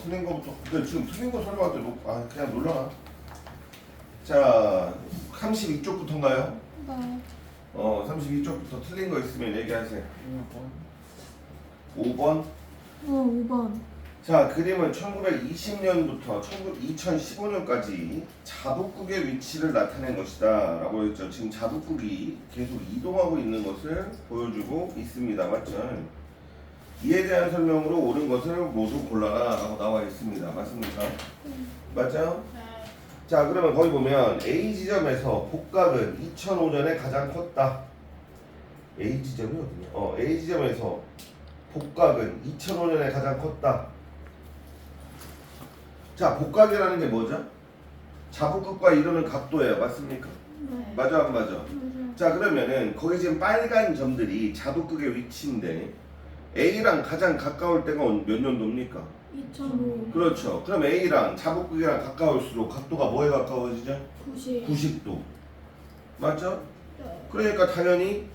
틀린 거부터. 근데 지금 틀린 거 설명할 때 그냥 놀라나? 자, 32쪽부터인가요? 네. 32쪽부터 틀린 거 있으면 얘기하세요. 5번. 5번. 자, 그림은 1920년부터 2015년까지 자북극의 위치를 나타낸 것이다 라고 했죠. 지금 자북극이 계속 이동하고 있는 것을 보여주고 있습니다. 맞죠? 이에 대한 설명으로 옳은 것을 모두 골라라 라고 나와 있습니다. 맞습니까? 맞죠? 네. 자, 그러면 거기 보면 A 지점에서 복각은 2005년에 가장 컸다. A 지점이 어디냐? A 지점에서 복각은 2005년에 가장 컸다. 자, 복각이라는 게 뭐죠? 자북극과 이루는 각도예요. 맞습니까? 네. 맞아 안 맞아? 맞아요. 자, 그러면은 거기 지금 빨간 점들이 자북극의 위치인데 A랑 가장 가까울 때가 몇 년도입니까? 2005. 그렇죠. 그럼 A랑 자북극이랑 가까울수록 각도가 뭐에 가까워지죠? 90. 90도. 맞죠? 네. 그러니까 당연히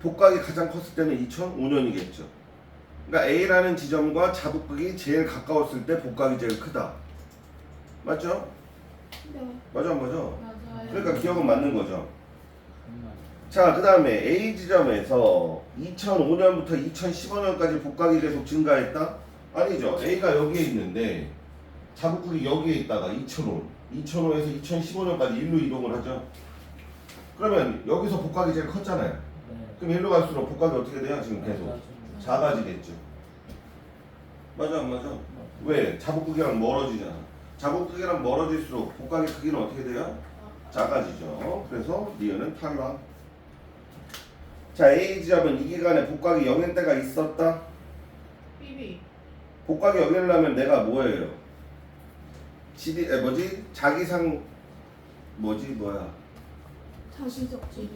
복각이 가장 컸을 때는 2005년이겠죠. 그러니까 A라는 지점과 자북극이 제일 가까웠을 때 복각이 제일 크다. 맞죠? 네. 맞아 안 맞아? 맞아요. 그러니까 기억은 맞는 거죠. 자, 그 다음에 A 지점에서 2005년부터 2015년까지 복각이 계속 증가했다? 아니죠. A가 여기에 있는데 자북극이 여기에 있다가 2005에서 2015년까지 일로 이동을 하죠. 그러면 여기서 복각이 제일 컸잖아요. 그럼 일로 갈수록 복각이 어떻게 돼요? 지금 계속 작아지겠죠. 맞아 안 맞아? 왜? 자북극이랑 멀어지잖아. 자북극이랑 멀어질수록 복각의 크기는 어떻게 돼요? 작아지죠. 그래서 니은은 탈락. 자, A 지점은 이 기간에 복각이 0일 때가 있었다. 삐비. 복각이 0일라면 내가 뭐예요? 자기상 자기적지.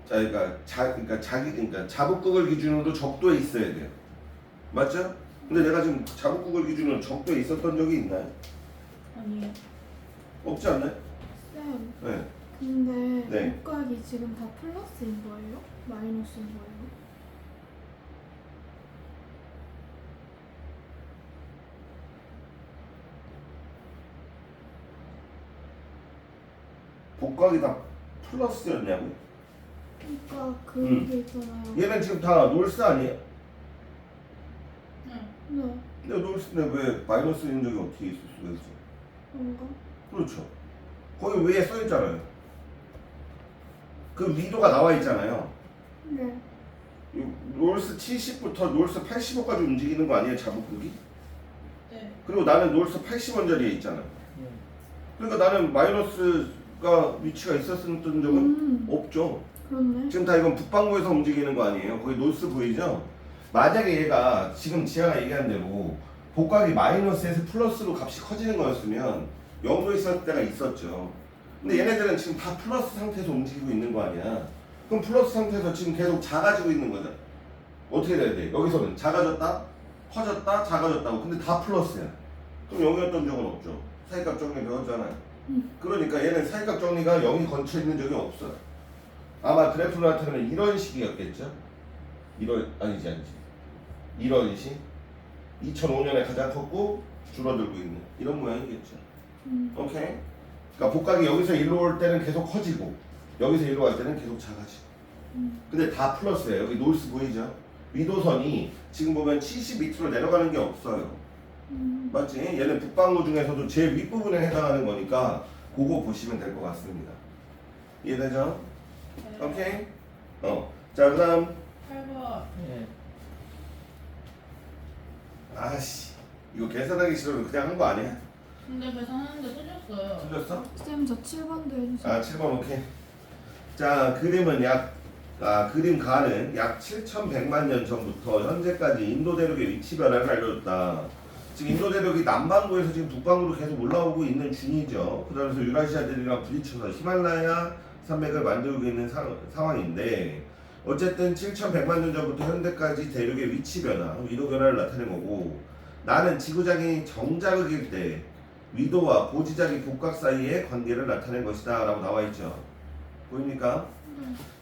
그러니까 자북극을 기준으로 적도에 있어야 돼요. 맞죠? 근데 내가 지금 자북극을 기준으로 적도에 있었던 적이 있나요? 아니에요. 없지 않나요? 쌤. 네. 근데 네. 복각이 지금 다 플러스인 거예요? 마이너스인 거예요? 복각이 다 플러스였냐고? 그러니까 그게 있잖아요. 얘는 지금 다 놀스 아니에요? 응. 네. 근데 놀스인데 왜 마이너스인 적이 어떻게 있을 수가 있어? 그런가? 그렇죠. 거기 위에 써 있잖아요. 그 위도가 나와 있잖아요. 네. 이 놀스 70부터 놀스 85까지 움직이는 거 아니에요, 자북극이? 네. 그리고 나는 놀스 80원짜리에 있잖아. 그러니까 나는 마이너스가 위치가 있었던 적은 없죠. 그렇네. 지금 다 이건 북반구에서 움직이는 거 아니에요. 거기 노스 보이죠? 만약에 얘가 지금 지아가 얘기한 대로 복각이 마이너스에서 플러스로 값이 커지는 거였으면 0도 있을 때가 있었죠. 근데 얘네들은 지금 다 플러스 상태에서 움직이고 있는 거 아니야. 그럼 플러스 상태에서 지금 계속 작아지고 있는 거죠. 어떻게 돼야 돼? 여기서는 작아졌다, 커졌다, 작아졌다고. 근데 다 플러스야. 그럼 0이었던 적은 없죠. 사이값 정리 배웠잖아요. 그러니까 얘는 사이값 정리가 0이 걸쳐 있는 적이 없어요. 아마 그래프를 나타내면 이런 식이었겠죠? 아니지. 이런 식. 2005년에 가장 컸고 줄어들고 있는 이런 모양이겠죠. 오케이? 그러니까 복각이 여기서 일로 올 때는 계속 커지고 여기서 일로 갈 때는 계속 작아지고. 근데 다 플러스예요. 여기 노스 보이죠? 위도선이 지금 보면 70 밑으로 내려가는 게 없어요. 맞지? 얘는 북반구 중에서도 제일 윗부분에 해당하는 거니까 그거 보시면 될 것 같습니다. 이해되죠? 네. 오케이? 자, 그 다음 8번. 아씨 이거 계산하기 싫어서 그냥 한 거 아니야? 근데 계산하는데 틀렸어요. 틀렸어? 쌤 저 7번도 해주세요. 아 7번 오케이. 자, 그림은 그림 가는 약 7,100만 년 전부터 현재까지 인도 대륙의 위치 변화를 알려줬다. 지금 인도 대륙이 남반구에서 지금 북반구로 계속 올라오고 있는 중이죠. 그러면서 유라시아 대륙이랑 부딪혀서 히말라야 산맥을 만들고 있는 상황인데 어쨌든 7,100만 년 전부터 현대까지 대륙의 위치 변화, 위도 변화를 나타낸 거고 나는 지구장이 정자극일 때 위도와 고지자기 복각 사이의 관계를 나타낸 것이다 라고 나와 있죠. 보입니까?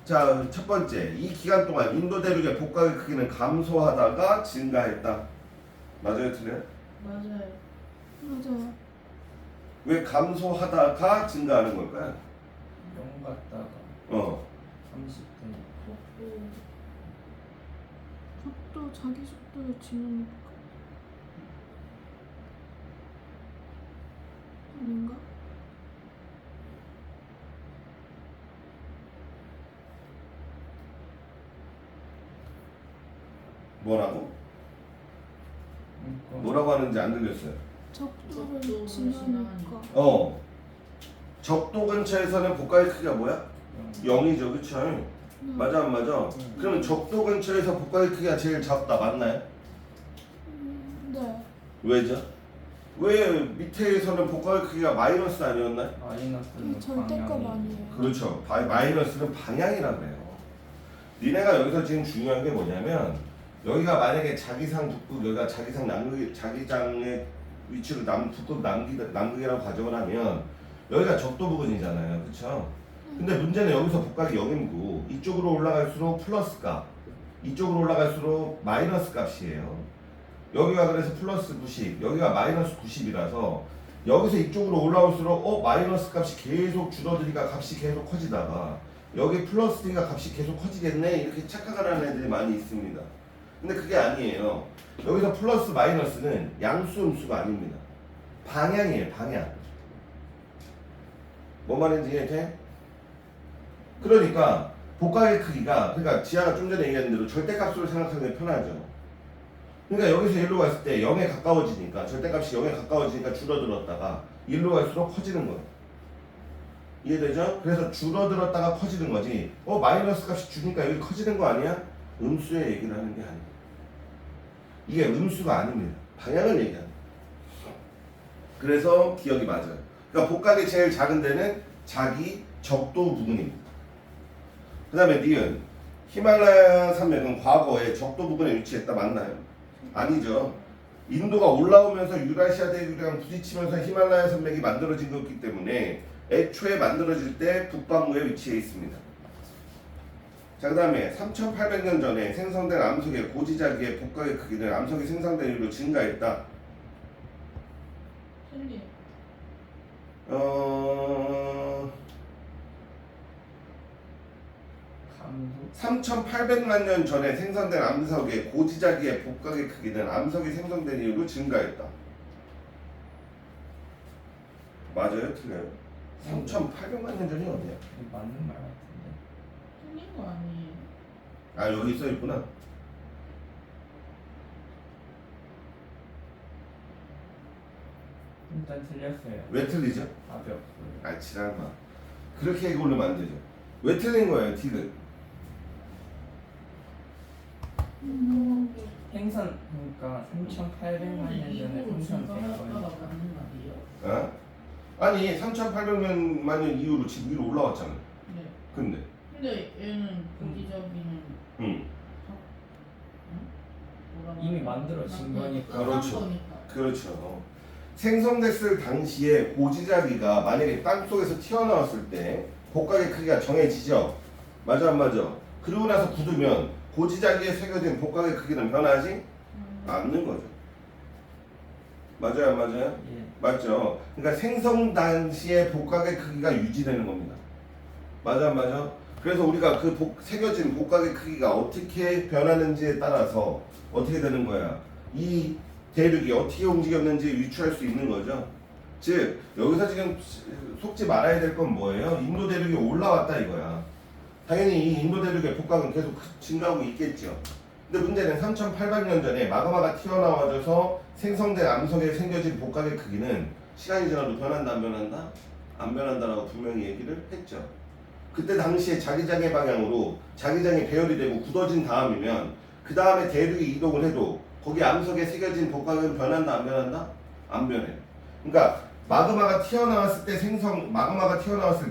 자, 첫 번째, 이 기간 동안 인도 대륙의 복각의 크기는 감소하다가 증가했다. 맞아요, 틀려요? 맞아요. 맞아요. 왜 감소하다가 증가하는 걸까요? 0 갔다가 어. 30대 속도 자기 속도에 지나니까 아닌가? 뭐라고? 그러니까 뭐라고 하는지 안 들렸어요. 적도를 적도를 지나니까 지나니까. 어. 적도 근처에서는 복각의 크기가 뭐야? 0이죠, 그쵸? 맞아, 안 맞아? 그러면 적도 근처에서 복각의 크기가 제일 작다, 맞나요? 네. 왜죠? 왜 밑에서는 복각의 크기가 마이너스 아니었나요? 마이너스는 절대값 방향이 아니에요. 그렇죠. 마이너스는 방향이라 그래요. 니네가 여기서 지금 중요한 게 뭐냐면 여기가 만약에 자기상 북극, 여기가 자기상 남극, 자기장의 위치로 북극 남극이라고 가정을 하면 여기가 적도 부근이잖아요, 그렇죠? 근데 문제는 여기서 복각이 0이고 이쪽으로 올라갈수록 플러스 값, 이쪽으로 올라갈수록 마이너스 값이에요. 여기가 그래서 플러스 90, 여기가 마이너스 90이라서 여기서 이쪽으로 올라올수록 마이너스 값이 계속 줄어드니까 값이 계속 커지다가 여기 플러스니까 값이 계속 커지겠네 이렇게 착각하는 애들이 많이 있습니다. 근데 그게 아니에요. 여기서 플러스 마이너스는 양수 음수가 아닙니다. 방향이에요, 방향. 뭔 말인지 이해돼? 그러니까 복각의 크기가, 그러니까 지하가 좀 전에 얘기한 대로 절대값으로 생각하는 게 편하죠. 그러니까 여기서 1로 갔을 때 0에 가까워지니까, 절대값이 0에 가까워지니까 줄어들었다가 1로 갈수록 커지는 거예요. 이해되죠? 그래서 줄어들었다가 커지는 거지. 마이너스 값이 주니까 여기 커지는 거 아니야? 음수의 얘기를 하는 게 아니에요. 이게 음수가 아닙니다. 방향을 얘기하는 거예요. 그래서 기억이 맞아요. 그러니까 복각이 제일 작은 데는 자기 적도 부근입니다. 그 다음에 니은, 히말라야 산맥은 과거에 적도 부근에 위치했다, 맞나요? 아니죠. 인도가 올라오면서 유라시아 대륙이랑 부딪히면서 히말라야 산맥이 만들어진 거기 때문에 애초에 만들어질 때 북반구에 위치해 있습니다. 자, 그 다음에 3,800년 전에 생성된 암석의 고지자기의 복각의 크기는 암석이 생성된 이후로 증가했다. 틀리. 3,800만 년 전에 생성된 암석의 고지자기의 복각의 크기는 암석이 생성된 이후로 증가했다. 맞아요? 틀려요? 3,800만 년 전이 어디야? 맞는 말 같은데. 틀린 거 아니에요? 아, 여기 써 있구나. 일단 틀렸어요. 왜 틀리죠? 답이 없어요. 아, 지랄마. 그렇게 고르면 안 되죠. 왜 틀린 거예요, 티는? 생선 그러니까 3,800만 년 전에 생선된 증가하다가 거예요. 맞는 말이에요? 어? 아니, 3,800만 년 이후로 지금 위로 올라왔잖아. 네. 근데, 근데 얘는 고지적이는 응, 뭐라고 이미 하죠? 만들어진 그 거니까. 그렇죠. 거니까. 그렇죠. 생성됐을 당시에 고지자기가 만약에 땅 속에서 튀어나왔을 때 복각의 크기가 정해지죠. 맞아, 안 맞아? 그러고 나서 굳으면 고지자기에 새겨진 복각의 크기는 변하지 않는 거죠. 맞아요, 안 맞아요? 예. 맞죠. 그러니까 생성 당시의 복각의 크기가 유지되는 겁니다. 맞아, 안 맞아? 그래서 우리가 그 새겨진 복각의 크기가 어떻게 변하는지에 따라서 어떻게 되는 거야? 이 대륙이 어떻게 움직였는지 유추할 수 있는 거죠. 즉 여기서 지금 속지 말아야 될 건 뭐예요? 인도 대륙이 올라왔다 이거야. 당연히 이 인도 대륙의 복각은 계속 증가하고 있겠죠. 근데 문제는 3,800년 전에 마그마가 튀어나와줘서 생성된 암석에 생겨진 복각의 크기는 시간이 지나도 변한다, 안 변한다? 안 변한다라고 분명히 얘기를 했죠. 그때 당시에 자기장의 방향으로 자기장이 배열이 되고 굳어진 다음이면 그 다음에 대륙이 이동을 해도 거기 암석에 새겨진 복각은 변한다, 안 변한다? 안 변해요. 그러니까 마그마가 튀어나왔을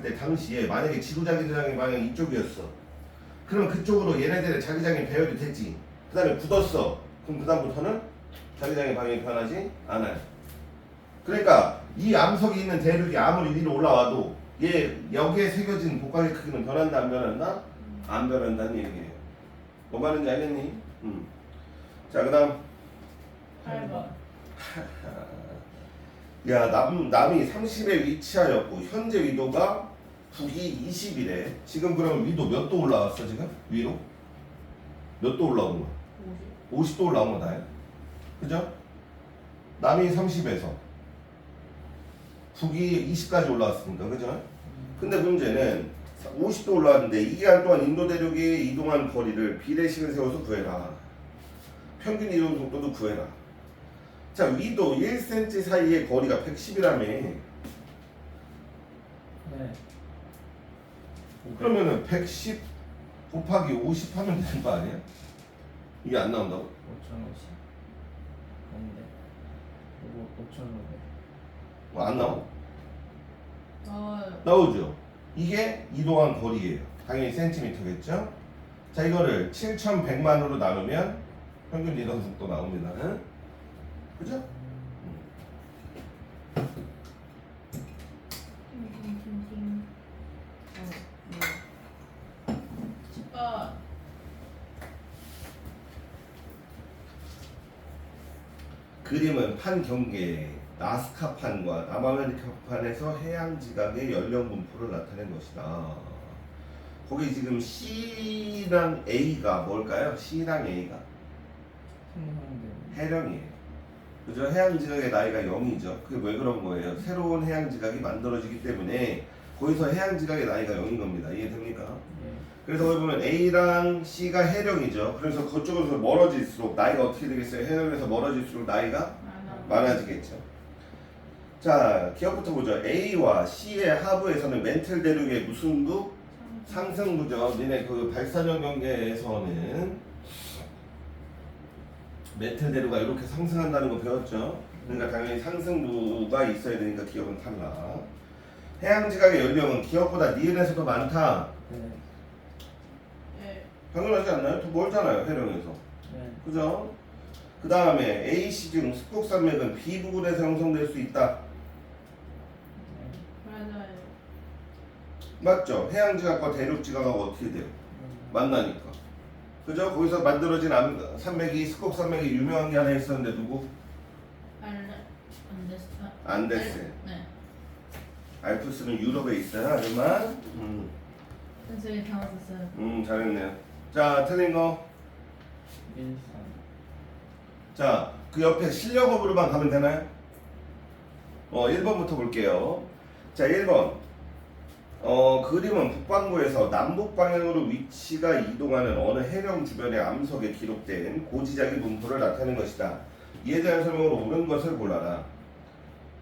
때 당시에 만약에 지구 자기장의 방향이 이쪽이었어. 그럼 그쪽으로 얘네들의 자기장이 배열이 됐지. 그 다음에 굳었어. 그럼 그 다음부터는 자기장의 방향이 변하지 않아요. 그러니까 이 암석이 있는 대륙이 아무리 위로 올라와도 여기에 새겨진 복각의 크기는 변한다, 안 변한다? 안 변한다는 얘기예요. 뭐 말인지 알겠니? 자, 그 다음 8번. 야, 남이 30에 위치하였고 현재 위도가 북이 20이래. 지금 그러면 위도 몇 도 올라왔어 지금? 위로? 몇 도 올라온 거야? 50도 올라온 거다. 그죠? 남이 30에서 북이 20까지 올라왔습니다. 그죠? 근데 문제는 50도 올라왔는데 이 기간 동안 인도 대륙에 이동한 거리를 비례식을 세워서 구해라. 평균 이동 속도도 구해라. 자, 위도 1cm 사이의 거리가 110이라며. 네. 그러면은 110 곱하기 50 하면 되는 거 아니야? 이게 안 나온다고? 5,050. 아닌데. 이거 5,500. 안 나와? 나와요. 나오죠. 이게 이동한 거리예요. 당연히 센티미터겠죠? 자, 이거를 7,100만으로 나누면 평균 이동 속도 나옵니다. 응? 그죠? 어, 10번. 그림은 판 경계 나스카판과 남아메리카판에서 해양 지각의 연령 분포를 나타낸 것이다. 거기 지금 C랑 A가 뭘까요? C랑 A가 해령이에요. 그죠? 해양 지각의 나이가 0이죠. 그게 왜 그런 거예요? 새로운 해양 지각이 만들어지기 때문에 거기서 해양 지각의 나이가 0인 겁니다. 이해됩니까? 네. 그래서 거기 보면 A랑 C가 해령이죠. 그래서 그쪽에서 멀어질수록 나이가 어떻게 되겠어요? 해령에서 멀어질수록 나이가 많아지겠죠. 자, 기억부터 보죠. A와 C의 하부에서는 멘틀 대륙의 무슨 부? 상승부죠. 니네 그 발사형 경계에서는 멘틀 대륙가 이렇게 상승한다는 거 배웠죠. 그러니까 당연히 상승부가 있어야 되니까 기억은 탈락. 해양 지각의 연령은 기억보다 니은에서도 많다. 네. 네. 당연하지 않나요? 더 멀잖아요, 해령에서. 네. 그죠? 그 다음에 AC 중 스폭산맥은 B부근에서 형성될 수 있다. 맞아요. 맞죠? 해양 지각과 대륙 지각하고 어떻게 돼요? 만나니까. 그죠? 거기서 만들어진 산맥이 스콕 산맥이 유명한 게 하나 있었는데 누구? 안데스. 안데스. 네. 알프스는 유럽에 있어요. 하지만 저기 다 맞았어요. 잘했네요. 자, 틀린 거. 13. 자, 그 옆에 실력업으로만 가면 되나요? 1번부터 볼게요. 자, 1번. 그림은 북반구에서 남북 방향으로 위치가 이동하는 어느 해령 주변의 암석에 기록된 고지작의 분포를 나타내는 것이다. 이에 대한 설명으로 옳은 것을 골라라.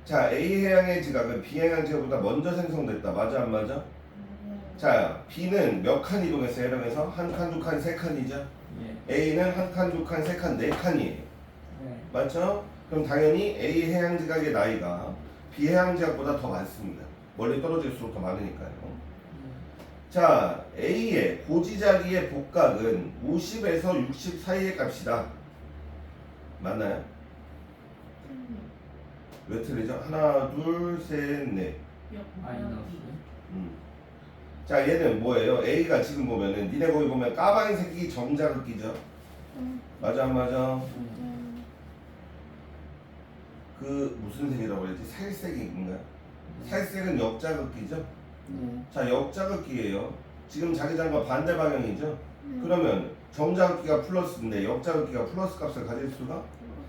자, A 해양의 지각은 B 해양 지각보다 먼저 생성됐다. 맞아, 안 맞아? 자, B는 몇 칸 이동했어요? 해령에서? 한 칸, 두 칸, 세 칸이죠? 예. A는 한 칸, 두 칸, 세 칸, 네 칸이에요. 네. 맞죠? 그럼 당연히 A 해양 지각의 나이가 B 해양 지각보다 더 많습니다. 멀리 떨어질수록 더 많으니까요. 자, A의 고지자리의 복각은 50에서 60 사이의 값이다. 맞나요? 왜 틀리죠? 하나, 둘, 셋, 넷. 마이너스. 자, 얘는 뭐예요? A가 지금 보면은 니네 거기 보면 까만색이 정자극기죠? 맞아, 안 맞아? 그 무슨 색이라고 그랬지? 살색인가요? 살색은 역자극기죠? 자, 역자극기예요. 지금 자기장과 반대 방향이죠? 그러면 정자극기가 플러스인데 역자극기가 플러스 값을 가질 수가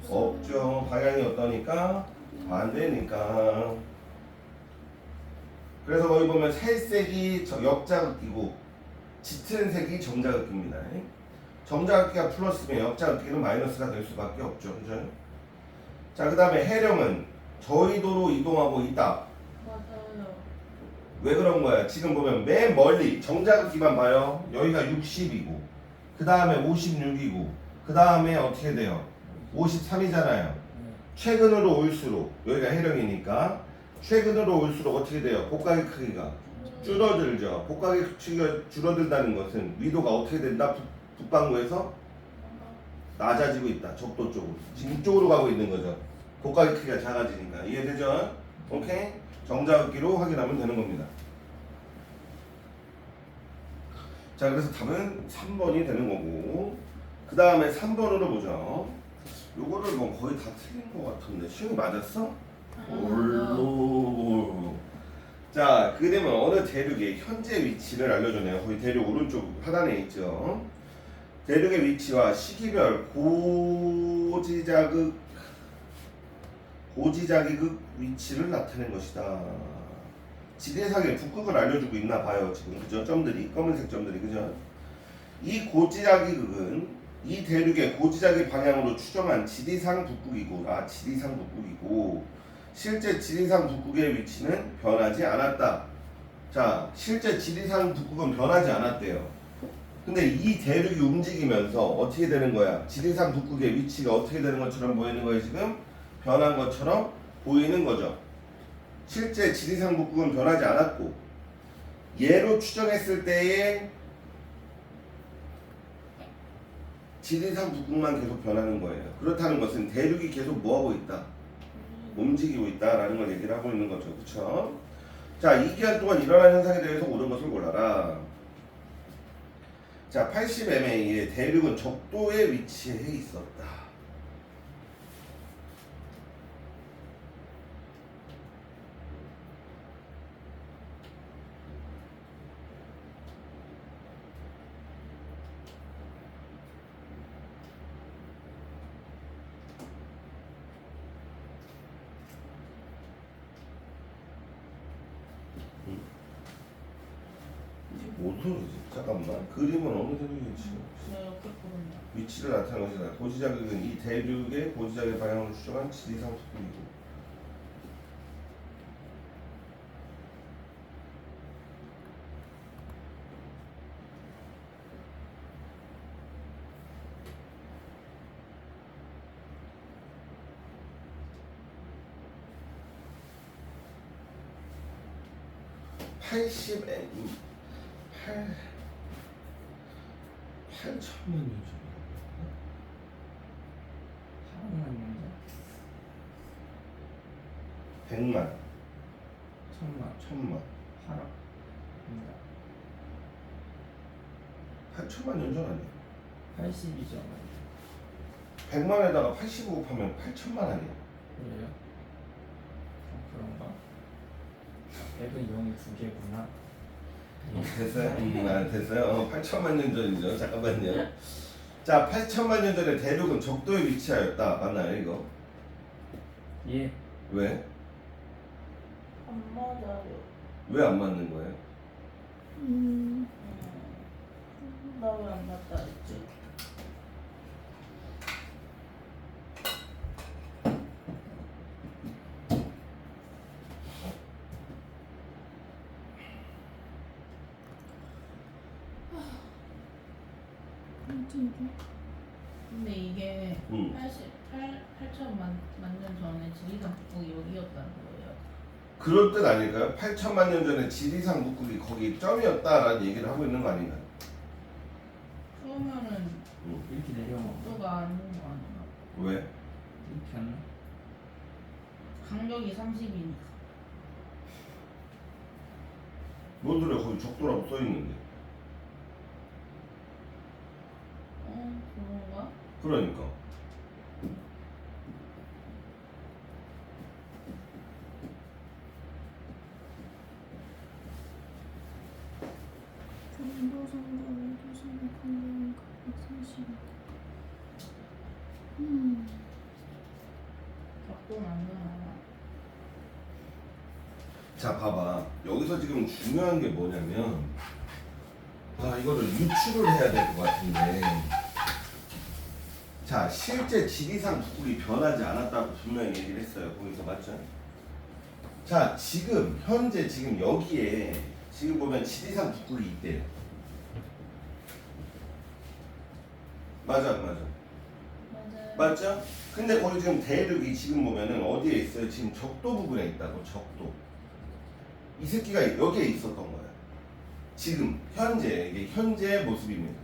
없죠. 방향이 어떠니까? 반대니까. 그래서 거기 보면 살색이 역자극기고 짙은 색이 정자극기입니다. 정자극기가 플러스면 역자극기는 마이너스가 될 수밖에 없죠. 그죠? 자, 그 다음에 해령은 저희도로 이동하고 있다. 맞아요. 왜 그런 거야? 지금 보면 맨 멀리 정자극기만 봐요. 여기가 60이고 그 다음에 56이고 그 다음에 어떻게 돼요? 53이잖아요. 최근으로 올수록 여기가 해령이니까 최근으로 올수록 어떻게 돼요? 복각의 크기가 줄어들죠. 복각의 크기가 줄어든다는 것은 위도가 어떻게 된다? 북반구에서 낮아지고 있다. 적도 쪽으로. 지금 이쪽으로 가고 있는 거죠. 복각의 크기가 작아지니까. 이해되죠? 오케이? 정자극기로 확인하면 되는 겁니다. 자, 그래서 답은 3번이 되는 거고 그 다음에 3번으로 보죠. 요거를 뭐 거의 다 틀린 것 같은데 시험이 맞았어? 아, 올로. 자, 그러면 어느 대륙의 현재 위치를 알려주네요. 거기 대륙 오른쪽 하단에 있죠. 대륙의 위치와 시기별 고지자기극 위치를 나타낸 것이다. 지대상의 북극을 알려주고 있나 봐요. 지금 그죠? 점들이 검은색 점들이 그죠? 이 고지자기극은 이 대륙의 고지자기 방향으로 추정한 지리상 북극이고, 지리상 북극이고, 실제 지리상 북극의 위치는 변하지 않았다. 자, 실제 지리상 북극은 변하지 않았대요. 근데 이 대륙이 움직이면서 어떻게 되는 거야? 지리상 북극의 위치가 어떻게 되는 것처럼 보이는 거예요, 지금? 변한 것처럼 보이는 거죠. 실제 지리상 북극은 변하지 않았고, 얘로 추정했을 때의 지리상 북극만 계속 변하는 거예요. 그렇다는 것은 대륙이 계속 뭐하고 있다? 움직이고 있다라는 걸 얘기를 하고 있는 거죠. 그쵸? 자, 이 기간 동안 일어난 현상에 대해서 옳은 것을 골라라. 자, 80MA의 대륙은 적도에 위치해 있었다. 뭔 소리지? 잠깐만. 그림은 어느 대륙이지? 위치를 나타내는 것이다. 고지자극은 이 대륙의 고지자극 방향으로 추정한 지리상 북극이고. (80M) 8천만 년 전에 4억만 년전? 100만, 천만, 1000만, 8억입니다. 8천만 년 전 아니야? 80이죠. 100만에다가 80 곱하면 8천만 아니야? 그래요? 그런가? 100은 0이 2개구나. 됐어요? 됐어요? 8천만 년 전이죠. 잠깐만요. 자, 8천만 년 전에 대륙은 적도에 위치하였다. 맞나요, 이거? 예. 왜? 안 맞아요. 왜 안 맞는 거예요? 나 왜 안 맞다 했지? 근데 이게 8천만 년 전에 지리산 북극이 여기였다는 거예요. 그럴 뜻 아닐까요? 8천만 년 전에 지리상 북극이 거기 점이었다라는 얘기를 하고 있는 거 아닌가요? 그러면은 이렇게 내려오면 속도가 아닌 거 아닌가? 왜? 이렇게 하나? 간격이 30이니까. 뭔 소리야? 거기 적도라고 써있는데. 그런가? 그러니까. 경도선과 외도선의 간격은 각각 30. 각도는 안 나와. 자, 봐봐. 여기서 지금 중요한 게 뭐냐면, 이거를 유추를 해야 될 것 같은데. 자, 실제 지리상 북극이 변하지 않았다고 분명히 얘기를 했어요. 거기서 맞죠? 자, 지금 현재 지금 여기에 지금 보면 지리상 북극이 있대요. 맞아, 안 맞아? 맞아요. 맞죠? 근데 거기 지금 대륙이 지금 보면은 어디에 있어요? 지금 적도 부분에 있다고. 적도. 이 새끼가 여기에 있었던 거야. 지금 현재 이게 현재의 모습입니다.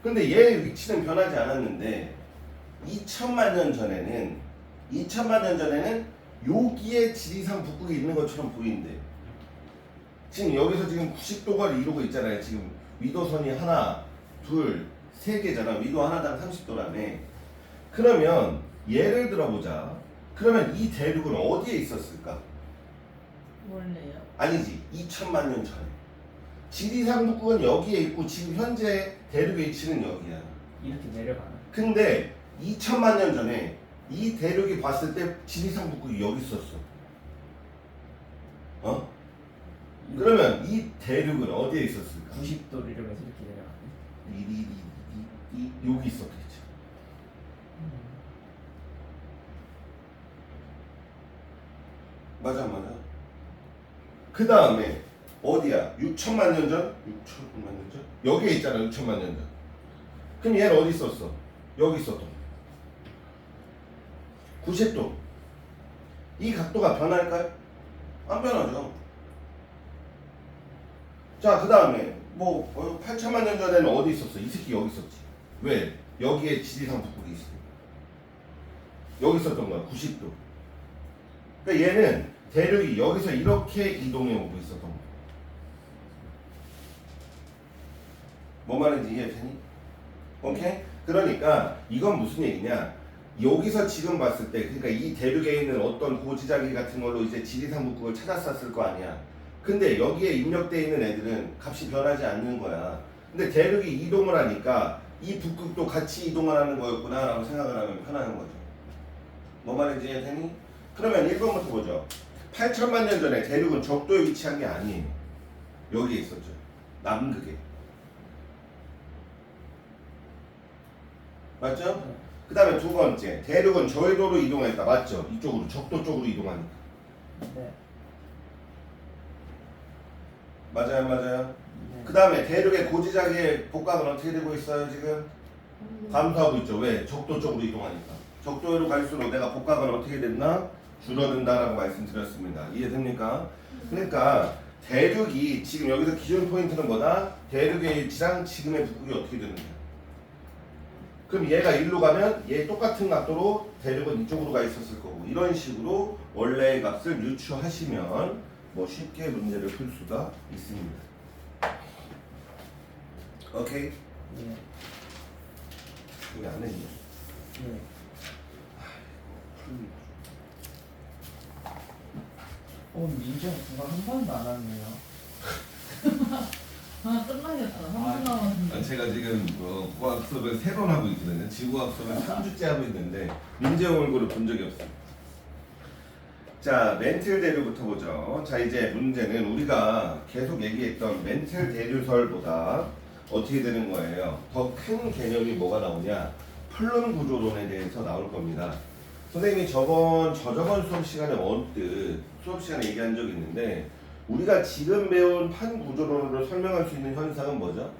근데 얘의 위치는 변하지 않았는데 2천만 년 전에는 여기에 지리상 북극이 있는 것처럼 보이는데 지금 여기서 지금 90도가 이루고 있잖아요. 지금 위도선이 하나, 둘, 세 개잖아. 위도 하나당 30도라며. 그러면 예를 들어보자. 그러면 이 대륙은 어디에 있었을까? 원래요. 아니지. 2천만 년 전에. 지리산 북극은 여기에 있고 지금 현재 대륙의 위치는 여기야. 이렇게 내려가나? 근데 2천만 년 전에 이 대륙이 봤을 때 지리산 북극이 여기 있었어. 어? 그러면 이 대륙은 어디에 있었을까? 90도를 이러면서 이렇게 내려가네. 여기 있었겠죠. 맞아. 그 다음에 어디야? 6천만 년 전? 6천만 년 전? 여기에 있잖아. 6천만 년 전. 그럼 얘는 어디 있었어? 여기 있었던 90도. 이 각도가 변할까요? 안 변하죠. 자, 그 다음에 뭐 8천만 년 전에는 어디 있었어? 이 새끼 여기 있었지. 왜? 여기에 지리산 북극이 있으니까. 여기 있었던 거야. 90도. 그러니까 얘는 대륙이 여기서 이렇게 이동해 오고 있었던 거야. 뭐 말인지 이해되니? 오케이? 그러니까 이건 무슨 얘기냐? 여기서 지금 봤을 때, 그러니까 이 대륙에 있는 어떤 고지자기 같은 걸로 이제 지리산 북극을 찾았었을 거 아니야. 근데 여기에 입력되어 있는 애들은 값이 변하지 않는 거야. 근데 대륙이 이동을 하니까 이 북극도 같이 이동을 하는 거였구나 라고 생각을 하면 편한 거죠. 뭐 말인지 이해되니? 그러면 1번부터 보죠. 8천만 년 전에 대륙은 적도에 위치한 게 아니에요. 여기에 있었죠. 남극에. 맞죠? 그 다음에 두 번째, 대륙은 저해도로 이동했다. 맞죠? 이쪽으로, 적도 쪽으로 이동하니까. 네. 맞아요. 네. 그 다음에 대륙의 고지자기의 복각은 어떻게 되고 있어요 지금? 감소하고 있죠. 왜? 적도 쪽으로 이동하니까. 적도로 갈수록 내가 복각은 어떻게 됐나? 줄어든다라고 말씀드렸습니다. 이해됩니까? 그러니까 대륙이 지금 여기서 기준 포인트는 뭐다? 대륙의 위치랑 지금의 북극이 어떻게 되느냐. 그럼 얘가 일로 가면 얘 똑같은 각도로 대륙은 이쪽으로 가 있었을 거고, 이런 식으로 원래의 값을 유추하시면 뭐 쉽게 문제를 풀 수가 있습니다. 오케이? 네. 여기 안 했네. 네. 민정 그거 한 번도 안 왔네요. 아 끝나겠다. 아, 3분 남았는데. 제가 지금 국어학 수업을 3번 하고 있거든요. 지구학 수업을 3주째 하고 있는데 민재용 얼굴을 본 적이 없어요. 자, 멘틀 대류부터 보죠. 자, 이제 문제는 우리가 계속 얘기했던 멘틀 대류설보다 어떻게 되는 거예요? 더 큰 개념이 뭐가 나오냐? 플룸 구조론에 대해서 나올 겁니다. 선생님이 저번 수업 시간에 언뜻 수업 시간에 얘기한 적이 있는데, 우리가 지금 배운 판 구조론으로 설명할 수 있는 현상은 뭐죠?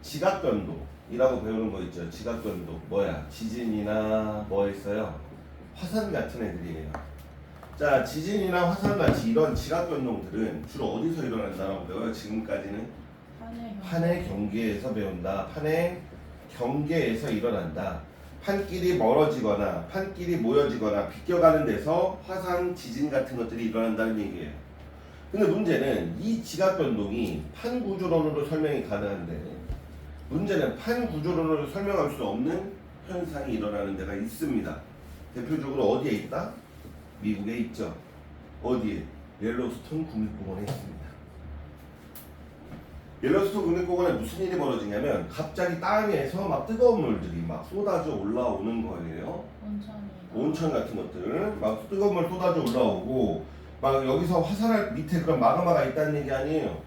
지각변동이라고 배우는 거 있죠. 지각변동 뭐야? 지진이나 뭐 있어요? 화산 같은 애들이에요. 자, 지진이나 화산같이 이런 지각변동들은 주로 어디서 일어난다라고 배워요? 지금까지는 판의 경계에서 배운다. 판의 경계에서 일어난다. 판끼리 멀어지거나 판끼리 모여지거나 비껴가는 데서 화산, 지진 같은 것들이 일어난다는 얘기예요. 근데 문제는 이 지각변동이 판 구조론으로 설명이 가능한데, 문제는 판 구조론으로 설명할 수 없는 현상이 일어나는 데가 있습니다. 대표적으로 어디에 있다? 미국에 있죠. 어디에? 옐로스톤 국립공원에 있습니다. 옐로스톤 국립공원에 무슨 일이 벌어지냐면 갑자기 땅에서 막 뜨거운 물들이 막 쏟아져 올라오는 거예요. 온천 같은 것들 막 뜨거운 물 쏟아져 올라오고, 막 여기서 화산할 밑에 그런 마그마가 있다는 얘기 아니에요.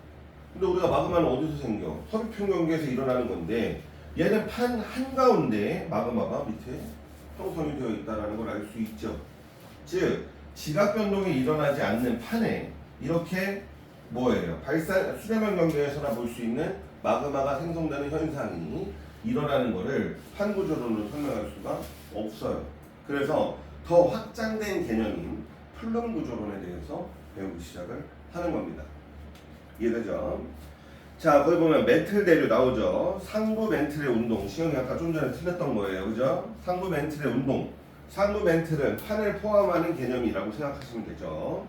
근데 우리가 마그마는 어디서 생겨? 서귀평 경계에서 일어나는 건데, 얘는 판 한가운데 마그마가 밑에 형성이 되어 있다는 걸 알 수 있죠. 즉 지각변동이 일어나지 않는 판에 이렇게 뭐예요? 수렴한 경계에서나 볼 수 있는 마그마가 생성되는 현상이 일어나는 것을 판구조론으로 설명할 수가 없어요. 그래서 더 확장된 개념인 플룸 구조론에 대해서 배우기 시작을 하는 겁니다. 이해되죠? 자, 거기 보면 멘틀 대류 나오죠. 상부 멘틀의 운동. 시영이 아까 좀 전에 틀렸던 거예요. 그죠? 상부 멘틀의 운동. 상부 멘틀은 판을 포함하는 개념이라고 생각하시면 되죠.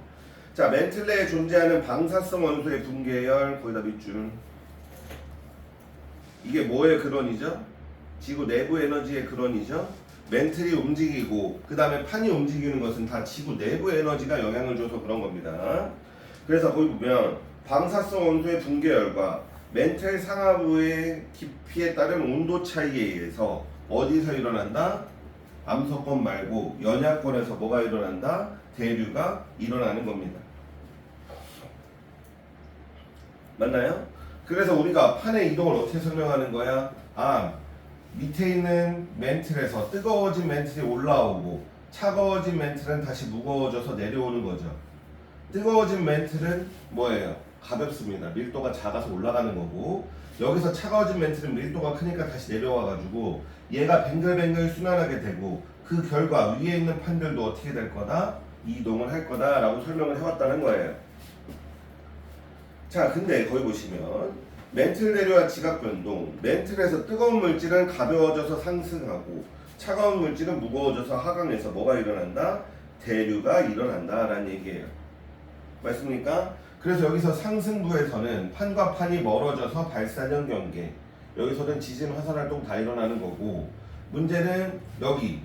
자, 멘틀 내에 존재하는 방사성 원소의 분계열, 거기다 밑줄. 이게 뭐의 근원이죠? 지구 내부 에너지의 근원이죠? 멘틀이 움직이고 그 다음에 판이 움직이는 것은 다 지구 내부 에너지가 영향을 줘서 그런 겁니다. 그래서 거기 보면 방사성 원소의 붕괴열과 멘틀 상하부의 깊이에 따른 온도 차이에 의해서 어디서 일어난다? 암석권 말고 연약권에서 뭐가 일어난다? 대류가 일어나는 겁니다. 맞나요? 그래서 우리가 판의 이동을 어떻게 설명하는 거야? 밑에 있는 멘틀에서 뜨거워진 멘틀이 올라오고 차가워진 멘틀은 다시 무거워져서 내려오는 거죠. 뜨거워진 멘틀은 뭐예요? 가볍습니다. 밀도가 작아서 올라가는 거고, 여기서 차가워진 멘틀은 밀도가 크니까 다시 내려와가지고 얘가 뱅글뱅글 순환하게 되고, 그 결과 위에 있는 판들도 어떻게 될 거다? 이동을 할 거다 라고 설명을 해왔다는 거예요. 자, 근데 거기 보시면 멘틀 대류와 지각 변동, 멘틀에서 뜨거운 물질은 가벼워져서 상승하고 차가운 물질은 무거워져서 하강해서 뭐가 일어난다? 대류가 일어난다 라는 얘기예요. 맞습니까? 그래서 여기서 상승부에서는 판과 판이 멀어져서 발산형 경계, 여기서는 지진 화산 활동 다 일어나는 거고, 문제는 여기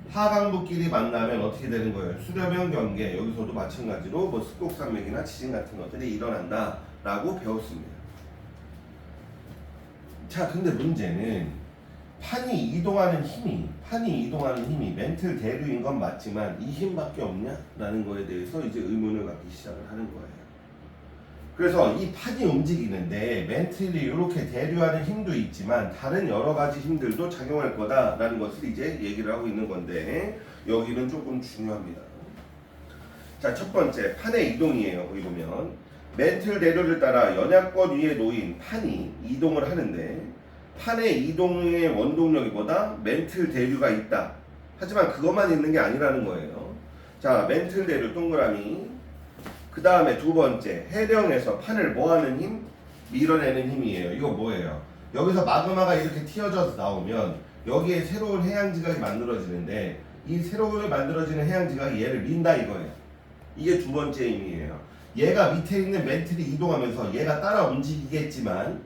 하강부끼리 만나면 어떻게 되는 거예요? 수렴형 경계, 여기서도 마찬가지로 뭐 습곡산맥이나 지진 같은 것들이 일어난다 라고 배웠습니다. 자, 근데 문제는 판이 이동하는 힘이 멘틀 대류인 건 맞지만 이 힘밖에 없냐? 라는 거에 대해서 이제 의문을 갖기 시작을 하는 거예요. 그래서 이 판이 움직이는데 멘틀이 이렇게 대류하는 힘도 있지만 다른 여러 가지 힘들도 작용할 거다라는 것을 이제 얘기를 하고 있는 건데, 여기는 조금 중요합니다. 자, 첫 번째 판의 이동이에요. 거기 보면 멘틀 대류를 따라 연약권 위에 놓인 판이 이동을 하는데, 판의 이동의 원동력이 뭐다? 멘틀 대류가 있다. 하지만 그것만 있는 게 아니라는 거예요. 자, 멘틀 대류 동그라미. 그 다음에 두 번째, 해령에서 판을 뭐하는 힘? 밀어내는 힘이에요. 이거 뭐예요? 여기서 마그마가 이렇게 튀어져서 나오면 여기에 새로운 해양지각이 만들어지는데, 이 새로운 만들어지는 해양지각이 얘를 민다 이거예요. 이게 두 번째 힘이에요. 얘가 밑에 있는 멘틀이 이동하면서 얘가 따라 움직이겠지만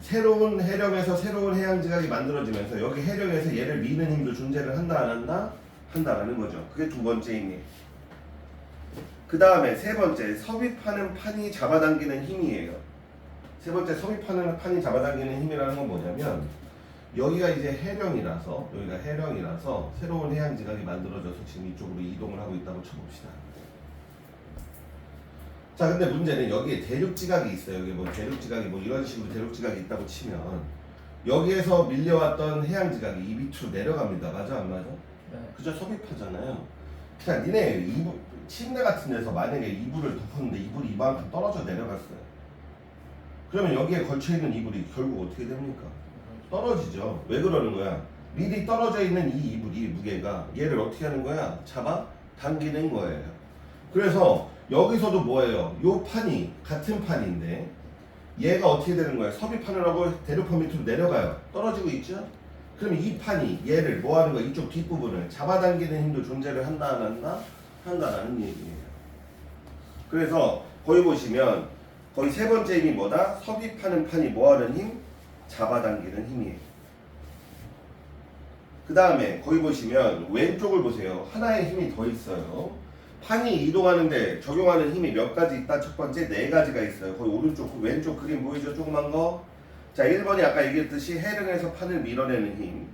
새로운 해령에서 새로운 해양지각이 만들어지면서 여기 해령에서 얘를 미는 힘도 존재를 한다 안 한다? 한다라는 거죠. 그게 두 번째 힘이에요. 그 다음에 세 번째, 섭입하는 판이 잡아당기는 힘이에요. 세 번째, 섭입하는 판이 잡아당기는 힘이라는 건 뭐냐면, 여기가 이제 해령이라서 새로운 해양지각이 만들어져서 지금 이쪽으로 이동을 하고 있다고 쳐봅시다. 자, 근데 문제는 여기에 대륙지각이 있어요. 여기 뭐 대륙지각이 뭐 이런 식으로 대륙지각이 있다고 치면 여기에서 밀려왔던 해양지각이 이 밑으로 내려갑니다. 맞아 안 맞아? 네. 그죠? 섭입하잖아요. 자, 니네 침대 같은 데서 만약에 이불을 덮었는데 이불이 이만큼 떨어져 내려갔어요. 그러면 여기에 걸쳐있는 이불이 결국 어떻게 됩니까? 떨어지죠. 왜 그러는 거야? 미리 떨어져 있는 이 이불이 무게가 얘를 어떻게 하는 거야? 잡아 당기는 거예요. 그래서 여기서도 뭐예요? 요 판이 같은 판인데 얘가 어떻게 되는 거예요? 섭입판을 하고 대륙판 밑으로 내려가요. 떨어지고 있죠? 그럼 이 판이 얘를 뭐 하는 거야? 이쪽 뒷부분을 잡아당기는 힘도 존재를 한다 안 한다? 한다라는 얘기예요. 그래서 거기 보시면 거기 세 번째 힘이 뭐다? 섭입하는 판이 뭐 하는 힘? 잡아당기는 힘이에요. 그 다음에 거기 보시면 왼쪽을 보세요. 하나의 힘이 더 있어요. 판이 이동하는데 적용하는 힘이 몇 가지 있다? 첫 번째 네 가지가 있어요. 거기 오른쪽, 왼쪽 그림 보이죠? 조그만 거. 자, 1번이 아까 얘기했듯이 해령에서 판을 밀어내는 힘.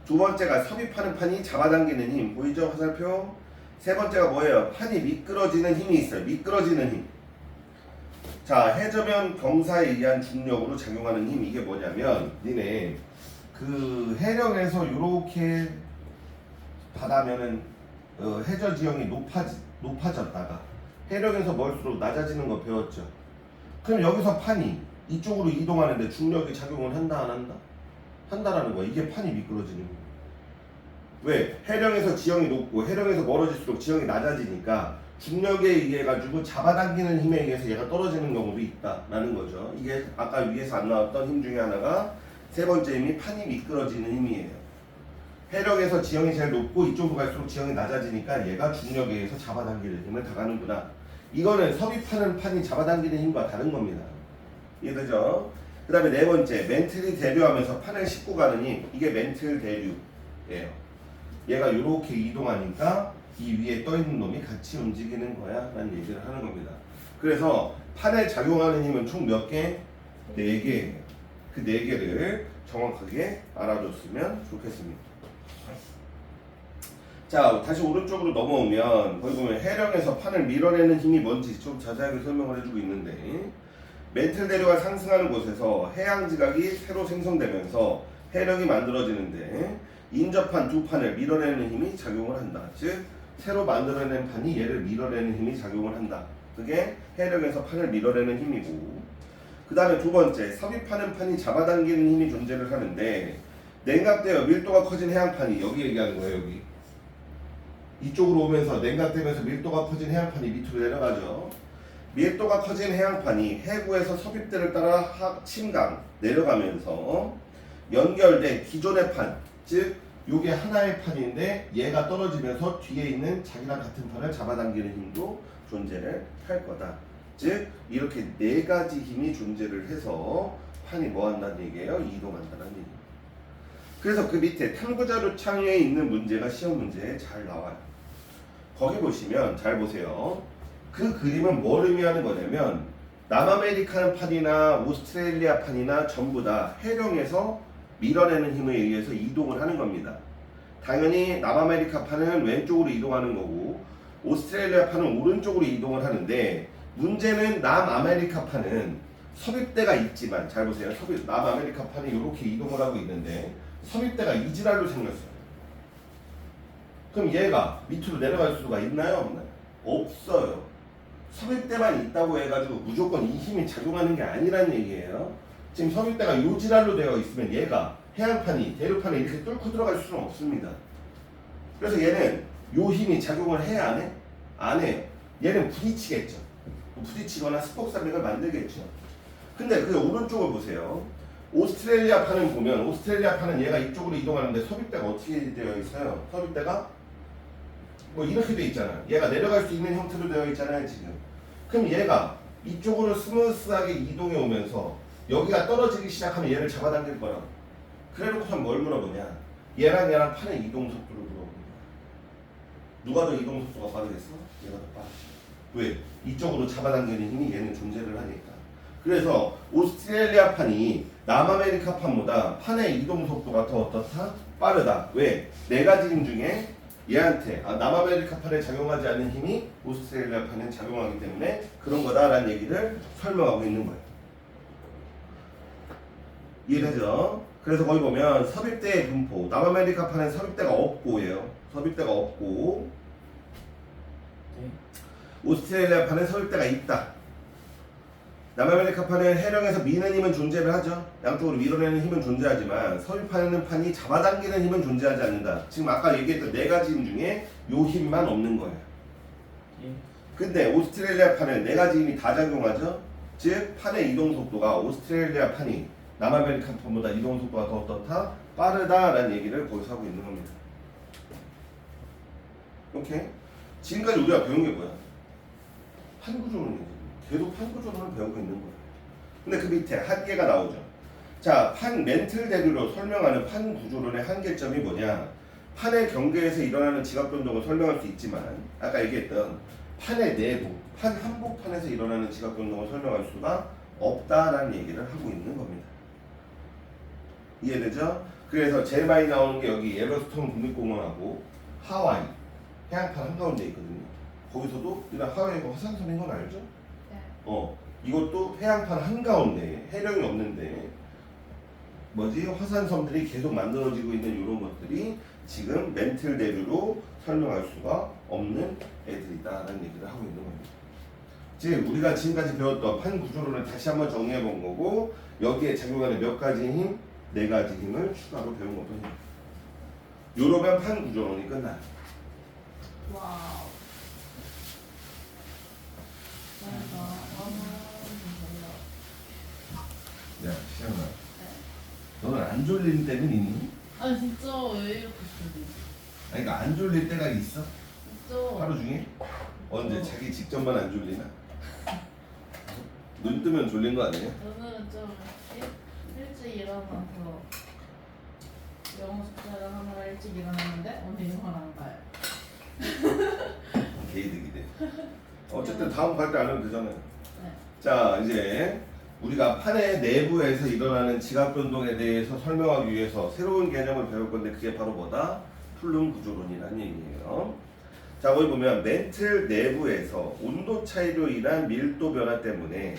두 번째가 섭입하는 판이 잡아당기는 힘. 보이죠? 화살표. 세 번째가 뭐예요? 판이 미끄러지는 힘이 있어요. 미끄러지는 힘. 자, 해저면 경사에 의한 중력으로 작용하는 힘. 이게 뭐냐면 니네 그 해령에서 요렇게 바다면은 해저 지형이 높아졌다가 해령에서 멀수록 낮아지는 거 배웠죠. 그럼 여기서 판이 이쪽으로 이동하는데 중력이 작용을 한다 안 한다? 한다라는 거야. 이게 판이 미끄러지는 거야. 왜? 해령에서 지형이 높고 해령에서 멀어질수록 지형이 낮아지니까 중력에 의해 가지고 잡아당기는 힘에 의해서 얘가 떨어지는 경우도 있다라는 거죠. 이게 아까 위에서 안 나왔던 힘 중에 하나가 세 번째 힘이 판이 미끄러지는 힘이에요. 해령에서 지형이 제일 높고 이쪽으로 갈수록 지형이 낮아지니까 얘가 중력에 의해서 잡아당기는 힘을 당하는구나. 이거는 섭입하는 판이 잡아당기는 힘과 다른 겁니다. 이해되죠? 그 다음에 네 번째, 멘틀이 대류하면서 판을 싣고 가는 힘. 이게 멘틀 대류. 얘가 이렇게 이동하니까 이 위에 떠 있는 놈이 같이 움직이는 거야 라는 얘기를 하는 겁니다. 그래서 판에 작용하는 힘은 총 몇 개? 4개예요. 그 4개를 정확하게 알아줬으면 좋겠습니다. 자, 다시 오른쪽으로 넘어오면 거기 보면 해령에서 판을 밀어내는 힘이 뭔지 좀 자세하게 설명을 해주고 있는데, 멘틀 대류가 상승하는 곳에서 해양 지각이 새로 생성되면서 해령이 만들어지는데 인접한 두 판을 밀어내는 힘이 작용을 한다. 즉 새로 만들어낸 판이 얘를 밀어내는 힘이 작용을 한다. 그게 해령에서 판을 밀어내는 힘이고, 그 다음에 두 번째, 섭입하는 판이 잡아당기는 힘이 존재를 하는데, 냉각되어 밀도가 커진 해양판이, 여기 얘기하는 거예요. 여기 이쪽으로 오면서 냉각되면서 밀도가 커진 해양판이 밑으로 내려가죠. 밀도가 커진 해양판이 해구에서 섭입대를 따라 침강 내려가면서 연결된 기존의 판, 즉 요게 하나의 판인데 얘가 떨어지면서 뒤에 있는 자기랑 같은 판을 잡아당기는 힘도 존재를 할 거다. 즉 이렇게 4가지 힘이 존재를 해서 판이 뭐 한다는 얘기예요? 이동한다는 얘기예요. 그래서 그 밑에 탐구자료 창에 있는 문제가 시험 문제에 잘 나와요. 거기 보시면 잘 보세요. 그 그림은 뭘 의미하는 거냐면 남아메리카 판이나 오스트레일리아 판이나 전부 다 해령에서 밀어내는 힘에 의해서 이동을 하는 겁니다. 당연히 남아메리카 판은 왼쪽으로 이동하는 거고 오스트레일리아 판은 오른쪽으로 이동을 하는데, 문제는 남아메리카 판은 섭입대가 있지만, 잘 보세요. 남아메리카 판이 이렇게 이동을 하고 있는데 섭입대가 이지랄로 생겼어요. 그럼 얘가 밑으로 내려갈 수가 있나요? 없나요? 없어요. 섭입대만 있다고 해가지고 무조건 이 힘이 작용하는 게 아니라는 얘기예요. 지금 섭입대가 요지랄로 되어 있으면 얘가 해안판이 대류판에 이렇게 뚫고 들어갈 수는 없습니다. 그래서 얘는 요 힘이 작용을 해야 안 해? 안 해요. 얘는 부딪히겠죠. 부딪히거나 스폭사백을 만들겠죠. 근데 그 오른쪽을 보세요. 오스트레일리아 판을 보면 오스트레일리아 판은 얘가 이쪽으로 이동하는데 섭입대가 어떻게 되어 있어요? 섭입대가 뭐 이렇게 되어 있잖아요. 얘가 내려갈 수 있는 형태로 되어 있잖아요 지금. 그럼 얘가 이쪽으로 스무스하게 이동해 오면서 여기가 떨어지기 시작하면 얘를 잡아당길 거라고. 그래놓고선 뭘 물어보냐, 얘랑 판의 이동 속도를 물어보는 거야. 누가 더 이동 속도가 빠르겠어? 얘가 더 빠르지. 왜? 이쪽으로 잡아당기는 힘이 얘는 존재를 하니까. 그래서 오스트레일리아 판이 남아메리카 판보다 판의 이동 속도가 더 어떻다? 빠르다. 왜? 4가지 힘 중에 얘한테 남아메리카 판에 작용하지 않는 힘이 오스트레일리아 판에 작용하기 때문에 그런 거다라는 얘기를 설명하고 있는 거예요. 이해되죠? 그래서 거기 보면 섭입대의 분포, 남아메리카 판엔 섭입대가 없고예요. 섭입대가 없고, 오스트레일리아 판엔 섭입대가 있다. 남아메리카 판은 해령에서 미는 힘은 존재를 하죠. 양쪽으로 밀어내는 힘은 존재하지만 섭입하는 판이 잡아당기는 힘은 존재하지 않는다. 지금 아까 얘기했던 4가지 힘 중에 요 힘만 없는 거예요. 근데 오스트레일리아 판은 4가지 힘이 다 작용하죠. 즉 판의 이동 속도가 오스트레일리아 판이 남아메리카 판보다 이동 속도가 더 어떻다? 빠르다라는 얘기를 거기서 하고 있는 겁니다. 오케이? 지금까지 우리가 배운 게 뭐야? 판구조론이지. 계속 판구조론을 배우고 있는 거예요. 근데 그 밑에 한계가 나오죠. 자, 판 멘틀 대류로 설명하는 판 구조론의 한계점이 뭐냐? 판의 경계에서 일어나는 지각 변동을 설명할 수 있지만 아까 얘기했던 판의 내부, 판 한복판에서 일어나는 지각 변동을 설명할 수가 없다라는 얘기를 하고 있는 겁니다. 이해되죠? 그래서 제일 많이 나오는 게 여기 옐로스톤 국립공원하고 하와이 해안판 한가운데 있거든요. 거기서도 이런 하와이가 화산섬인 건 알죠? 네. 이것도 해안판 한가운데 해령이 없는데 뭐지? 화산섬들이 계속 만들어지고 있는 이런 것들이 지금 멘틀 대류로 설명할 수가 없는 애들이다라는 얘기를 하고 있는 겁니다. 즉 우리가 지금까지 배웠던 판 구조론을 다시 한번 정리해 본 거고, 여기에 작용하는 몇 가지 힘? 4가지 힘을 추가로 배운 것뿐입니다. 요러면 판 구조론이 끝나요. 와우. 야, 시험아. 너는 안 졸릴 때는 있니? 아니 진짜 왜 이렇게 졸리지? 아니, 그러니까 안 졸릴 때가 있어? 진짜. 하루 중에? 언제? 자기 직전만 안 졸리나? 눈 뜨면 졸린 거 아니에요? 오늘은 좀 일찍 일어나서 영어 숙제를 하느라 일찍 일어났는데 오늘 영어를 안 봐요. 개이득이네. 어쨌든 다음 갈 때 안 해도 되잖아요. 네. 자, 이제 우리가 판의 내부에서 일어나는 지각 변동에 대해서 설명하기 위해서 새로운 개념을 배울 건데 그게 바로 뭐다? 플룸 구조론이라는 얘기예요. 자, 거기 보면 멘틀 내부에서 온도 차이로 인한 밀도 변화 때문에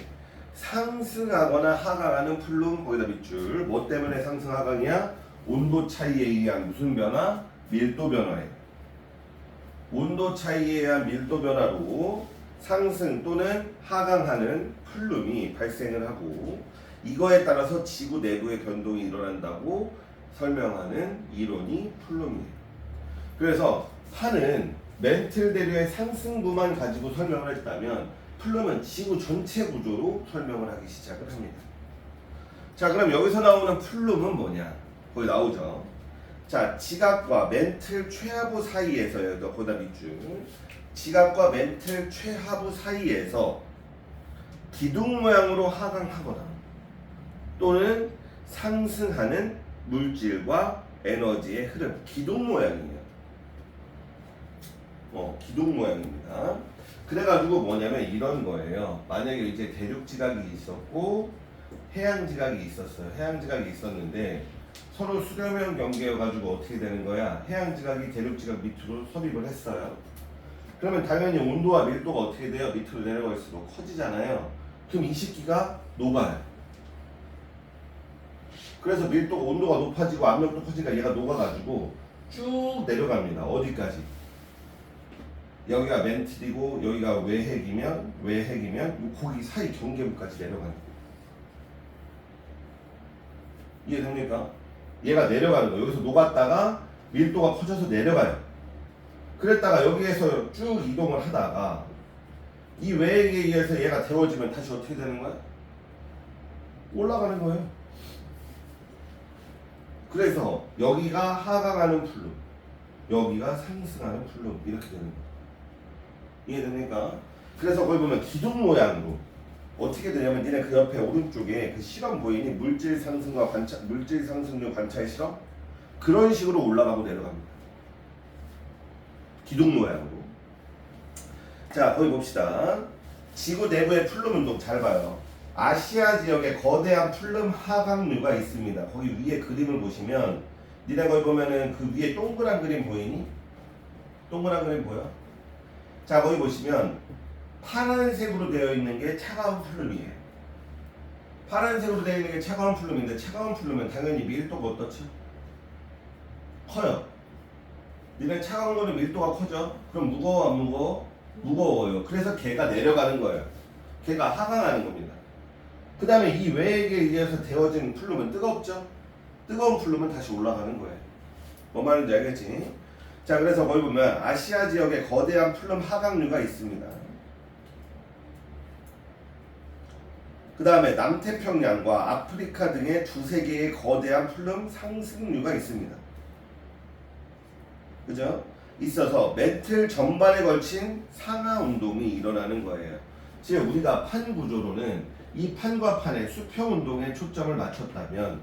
상승하거나 하강하는 플룸, 거기다 밑줄. 뭐 때문에 상승 하강이야? 온도 차이에 의한 무슨 변화? 밀도 변화예요. 온도 차이에 의한 밀도 변화로 상승 또는 하강하는 플룸이 발생을 하고 이거에 따라서 지구 내부의 변동이 일어난다고 설명하는 이론이 플룸이에요. 그래서 판은 멘틀 대류의 상승부만 가지고 설명을 했다면 플룸은 지구 전체 구조로 설명을 하기 시작을 합니다. 자, 그럼 여기서 나오는 플룸은 뭐냐? 거기 나오죠. 자, 지각과 멘틀 최하부 사이에서요. 거기다 밑줄. 지각과 멘틀 최하부 사이에서 기둥 모양으로 하강하거나 또는 상승하는 물질과 에너지의 흐름. 기둥 모양이에요. 기둥 모양입니다. 그래가지고 뭐냐면 이런 거예요. 만약에 이제 대륙 지각이 있었고 해양 지각이 있었어요. 해양 지각이 있었는데 서로 수렴형 경계여가지고 어떻게 되는 거야? 해양 지각이 대륙 지각 밑으로 섭입을 했어요. 그러면 당연히 온도와 밀도가 어떻게 돼요? 밑으로 내려갈수록 커지잖아요. 그럼 이 식기가 녹아요. 그래서 밀도가 온도가 높아지고 압력도 커지니까 얘가 녹아가지고 쭉 내려갑니다. 어디까지? 여기가 멘틀이고 여기가 외핵이면 거기 사이 경계부까지 내려가는 거예요. 이해됩니까? 얘가 내려가는 거예요. 여기서 녹았다가 밀도가 커져서 내려가요. 그랬다가 여기에서 쭉 이동을 하다가 이 외핵에 의해서 얘가 데워지면 다시 어떻게 되는 거야? 올라가는 거예요. 그래서 여기가 하강하는 플룸, 여기가 상승하는 플룸 이렇게 되는 거예요. 이해됩니까? 그래서 거기 보면 기둥 모양으로 어떻게 되냐면 니네 그 옆에 오른쪽에 그 실험 보이니? 물질 상승과 물질 상승률 관찰 실험? 그런 식으로 올라가고 내려갑니다. 기둥 모양으로. 자, 거기 봅시다. 지구 내부의 플룸 운동 잘 봐요. 아시아 지역에 거대한 플룸 하강류가 있습니다. 거기 위에 그림을 보시면 니네 거기 보면은 그 위에 동그란 그림 보이니? 동그란 그림 보여? 자, 거기 보시면 파란색으로 되어 있는 게 차가운 플룸이에요. 파란색으로 되어 있는 게 차가운 플룸인데 차가운 플룸은 당연히 밀도가 어떻죠? 커요. 니네 차가운 거는 밀도가 커져? 그럼 무거워 안 무거워? 무거워요. 그래서 걔가 내려가는 거예요. 걔가 하강하는 겁니다. 그 다음에 이 외핵에 의해서 데워진 플룸은 뜨겁죠? 뜨거운 플룸은 다시 올라가는 거예요. 뭐 말인지 알겠지? 자, 그래서 거기 보면 아시아 지역에 거대한 플룸 하강류가 있습니다. 그 다음에 남태평양과 아프리카 등의 두세 개의 거대한 플룸 상승류가 있습니다. 그죠? 있어서 멘틀 전반에 걸친 상하 운동이 일어나는 거예요. 즉 우리가 판 구조로는 이 판과 판의 수평 운동에 초점을 맞췄다면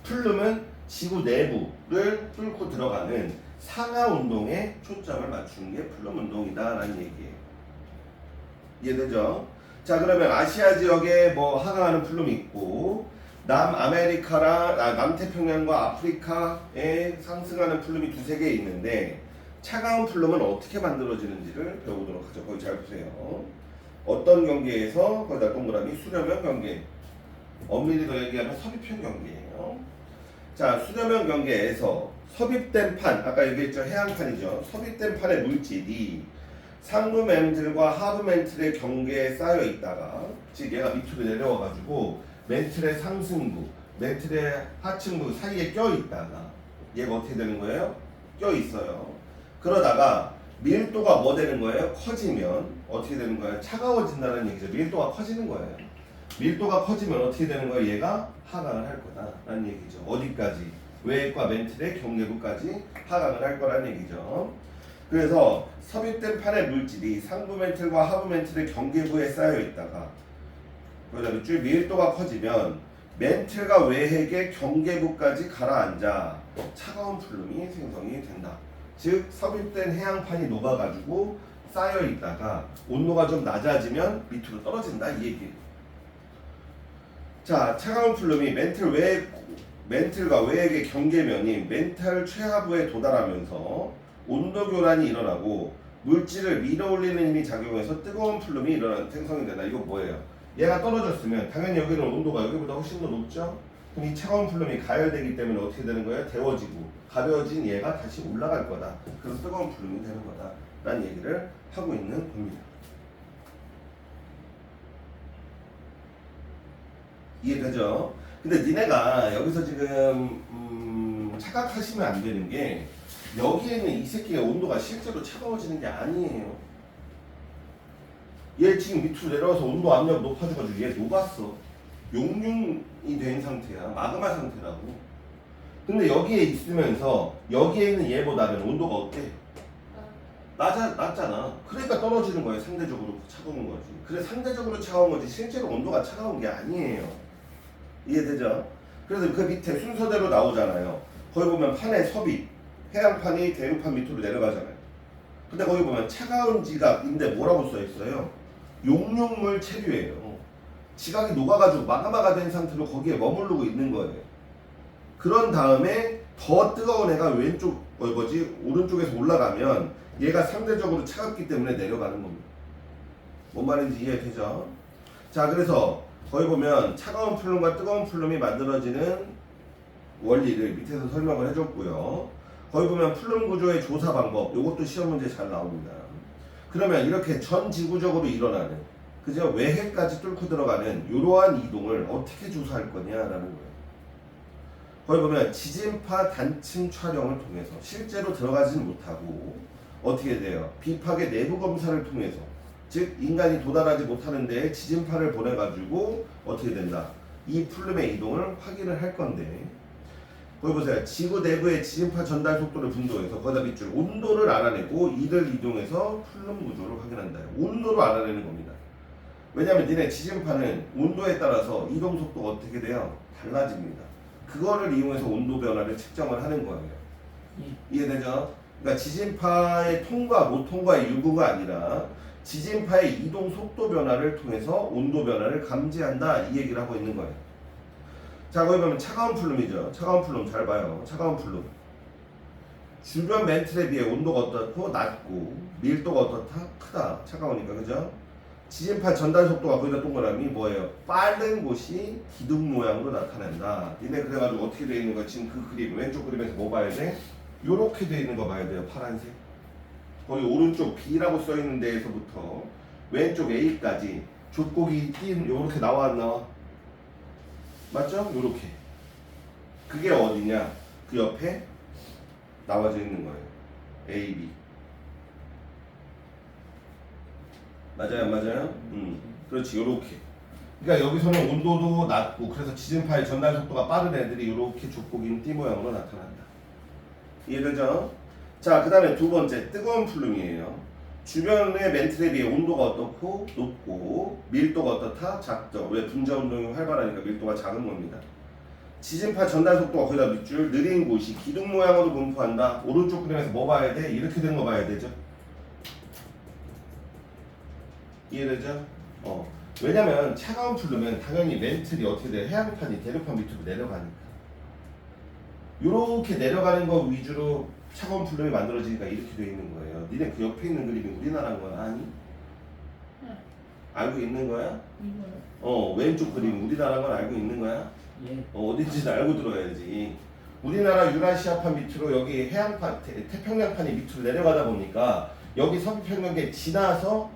플룸은 지구 내부를 뚫고 들어가는 상하 운동에 초점을 맞추는 게 플룸 운동이다라는 얘기예요. 이해되죠? 자, 그러면 아시아 지역에 뭐 하강하는 플룸이 있고 남태평양과 아프리카에 상승하는 플룸이 두세 개 있는데 차가운 플룸은 어떻게 만들어지는지를 배워보도록 하죠. 거기 잘 보세요. 어떤 경계에서 거기다 동그라미 수렴형 경계, 엄밀히 더 얘기하면 섭입형 경계예요. 자, 수렴형 경계에서 섭입된 판, 아까 얘기했죠. 해양판이죠. 섭입된 판의 물질이 상부 멘틀과 하부 멘틀의 경계에 쌓여 있다가 즉 얘가 밑으로 내려와가지고 멘틀의 상승부, 멘틀의 하층부 사이에 껴 있다가 얘가 어떻게 되는 거예요? 껴 있어요. 그러다가 밀도가 뭐 되는 거예요? 커지면 어떻게 되는 거예요? 차가워진다는 얘기죠. 밀도가 커지는 거예요. 밀도가 커지면 어떻게 되는 거예요? 얘가 하강을 할 거다라는 얘기죠. 어디까지? 외핵과 멘틀의 경계부까지 하강을 할 거라는 얘기죠. 그래서 섭입된 판의 물질이 상부 멘틀과 하부 멘틀의 경계부에 쌓여 있다가 그다음에 쭉 밀도가 커지면 멘틀과 외핵의 경계부까지 가라앉아 차가운 플룸이 생성이 된다. 즉 섭입된 해양판이 녹아가지고 쌓여 있다가 온도가 좀 낮아지면 밑으로 떨어진다 이 얘기예요. 자, 차가운 플룸이 멘틀과 외핵의 경계면인 멘탈 최하부에 도달하면서 온도 교란이 일어나고 물질을 밀어올리는 힘이 작용해서 뜨거운 플룸이 생성이 된다. 이거 뭐예요? 얘가 떨어졌으면 당연히 여기는 온도가 여기보다 훨씬 더 높죠? 그럼 이 차가운 플룸이 가열되기 때문에 어떻게 되는 거예요? 데워지고 가벼워진 얘가 다시 올라갈 거다. 그래서 뜨거운 플룸이 되는 거다. 라는 얘기를 하고 있는 겁니다. 이해되죠? 근데 니네가 여기서 지금 착각하시면 안 되는 게 여기에는 이 새끼의 온도가 실제로 차가워지는 게 아니에요. 얘 지금 밑으로 내려와서 온도 압력 높아져가지고 얘 녹았어. 용융이 된 상태야. 마그마 상태라고. 근데 여기에 있으면서 여기에 있는 얘보다는 온도가 어때? 낮잖아. 그러니까 떨어지는 거예요. 상대적으로 차가운 거지. 그래 상대적으로 차가운 거지 실제로 온도가 차가운 게 아니에요. 이해되죠? 그래서 그 밑에 순서대로 나오잖아요. 거기 보면 판의 섭입, 해양판이 대륙판 밑으로 내려가잖아요. 근데 거기 보면 차가운 지각인데 뭐라고 써 있어요? 용융물 체류예요. 지각이 녹아가지고 마그마가 된 상태로 거기에 머무르고 있는 거예요. 그런 다음에 더 뜨거운 애가 오른쪽에서 올라가면 얘가 상대적으로 차갑기 때문에 내려가는 겁니다. 뭔 말인지 이해되죠? 자, 그래서 거기 보면 차가운 플룸과 뜨거운 플룸이 만들어지는 원리를 밑에서 설명을 해줬고요. 거기 보면 플룸 구조의 조사 방법, 이것도 시험 문제 잘 나옵니다. 그러면 이렇게 전 지구적으로 일어나는, 그죠? 외핵까지 뚫고 들어가는 이러한 이동을 어떻게 조사할 거냐라는 거예요. 거기 보면 지진파 단층 촬영을 통해서 실제로 들어가지는 못하고 어떻게 돼요? 비파계 내부 검사를 통해서, 즉 인간이 도달하지 못하는 데에 지진파를 보내가지고 어떻게 된다? 이 플룸의 이동을 확인을 할 건데, 거기 보세요. 지구 내부의 지진파 전달 속도를 분도해서 거기다 밑줄 온도를 알아내고 이를 이동해서 플룸 구조를 확인한다. 온도를 알아내는 겁니다. 왜냐하면 니네 지진파는 온도에 따라서 이동 속도가 어떻게 돼요? 달라집니다. 그거를 이용해서 온도 변화를 측정을 하는 거예요. 이해되죠? 그러니까 지진파의 통과, 못 통과의 유무가 아니라 지진파의 이동 속도 변화를 통해서 온도 변화를 감지한다 이 얘기를 하고 있는 거예요. 자, 거기 보면 차가운 플룸이죠. 차가운 플룸 잘 봐요. 차가운 플룸. 주변 멘틀에 비해 온도가 어떻고 낮고 밀도가 어떻다? 크다. 차가우니까 그죠? 지진파 전달 속도가 거기다 동그라미 뭐예요? 빠른 곳이 기둥 모양으로 나타난다. 니네 그래가지고 어떻게 되어 있는 거야? 지금 그 그림 왼쪽 그림에서 뭐 봐야 돼? 요렇게 되어 있는 거 봐야 돼요. 파란색. 거기 오른쪽 B라고 써 있는 데에서부터 왼쪽 A까지 족곡이 띈 요렇게 나와 안 나와? 맞죠? 요렇게. 그게 어디냐? 그 옆에 나와져 있는 거예요. A, B. 맞아요? 안 맞아요? 그렇지. 요렇게. 그러니까 여기서는 온도도 낮고 그래서 지진파의 전달 속도가 빠른 애들이 요렇게 족곡인 띠 모양으로 나타난다. 이해되죠? 자, 그 다음에 두 번째 뜨거운 플룸이에요. 주변의 멘틀에 비해 온도가 어떻고 높고 밀도가 어떻다? 작죠. 왜? 분자 운동이 활발하니까 밀도가 작은 겁니다. 지진파 전달 속도가 거기다 밑줄 느린 곳이 기둥 모양으로 분포한다. 오른쪽 그림에서 뭐 봐야 돼? 이렇게 된 거 봐야 되죠. 이해되죠? 왜냐면 차가운 플룸은 당연히 멘틀이 어떻게 돼? 해양판이 대륙판 밑으로 내려가니까. 요렇게 내려가는 거 위주로 차가운 플룸이 만들어지니까 이렇게 돼 있는 거예요. 니네 그 옆에 있는 그림이 우리나라인 건 아니? 네. 알고 있는 거야? 이거요. 왼쪽 그림 우리나라인 건 알고 있는 거야? 예. 어딘지는 알고 들어야지. 우리나라 유라시아판 밑으로 여기 해양판, 태평양판이 밑으로 내려가다 보니까 여기 서부평양에 지나서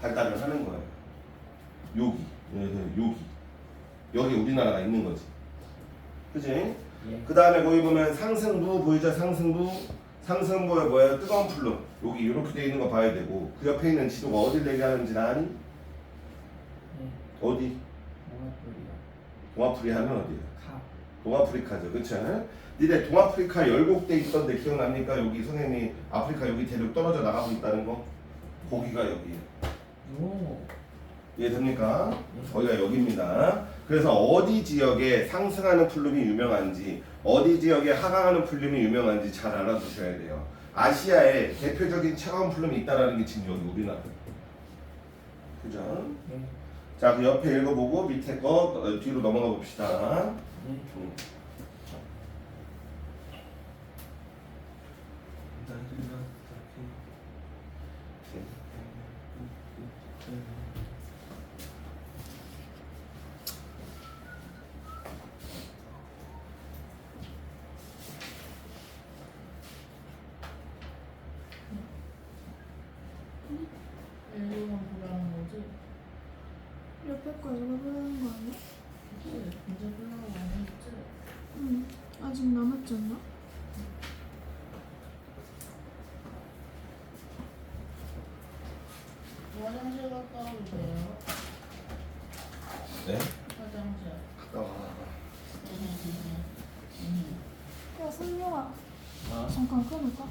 발달을 하는 거예요. 여기 우리나라가 있는 거지. 그지? 예. 그 다음에 거기 보면 상승부 보이죠? 상승부에 뭐예요? 뜨거운 플룸. 여기 이렇게 돼 있는 거 봐야 되고 그 옆에 있는 지도가 어디를 얘기하는지 아니? 예. 어디? 뭐가 소리야? 동아프리카 하면 어디야? 카. 동아프리카죠. 그쵸? 니네 동아프리카 열곡돼 있던데 기억납니까? 여기 선생님이 아프리카 여기 대륙 떨어져 나가고 있다는 거? 거기가 여기예요. 오. 이해됩니까? 거기가 여기입니다. 그래서 어디 지역에 상승하는 플룸이 유명한지 어디 지역에 하강하는 플룸이 유명한지 잘 알아두셔야 돼요. 아시아에 대표적인 차가운 플룸이 있다라는 게 지금 여기 우리나라. 그죠? 네. 자, 그 옆에 읽어보고 밑에 거 뒤로 넘어가 봅시다. 네. 일본만 보라는 거지? 옆에 거 읽어보는 거 아니야? 그치? 문제 풀려고 안 했지? 응. 아직 남았지 않나? 화장실 갔다 와도 돼요? 네? 화장실. 갔다 와. 야, 승용아. 아, 잠깐 끊을까?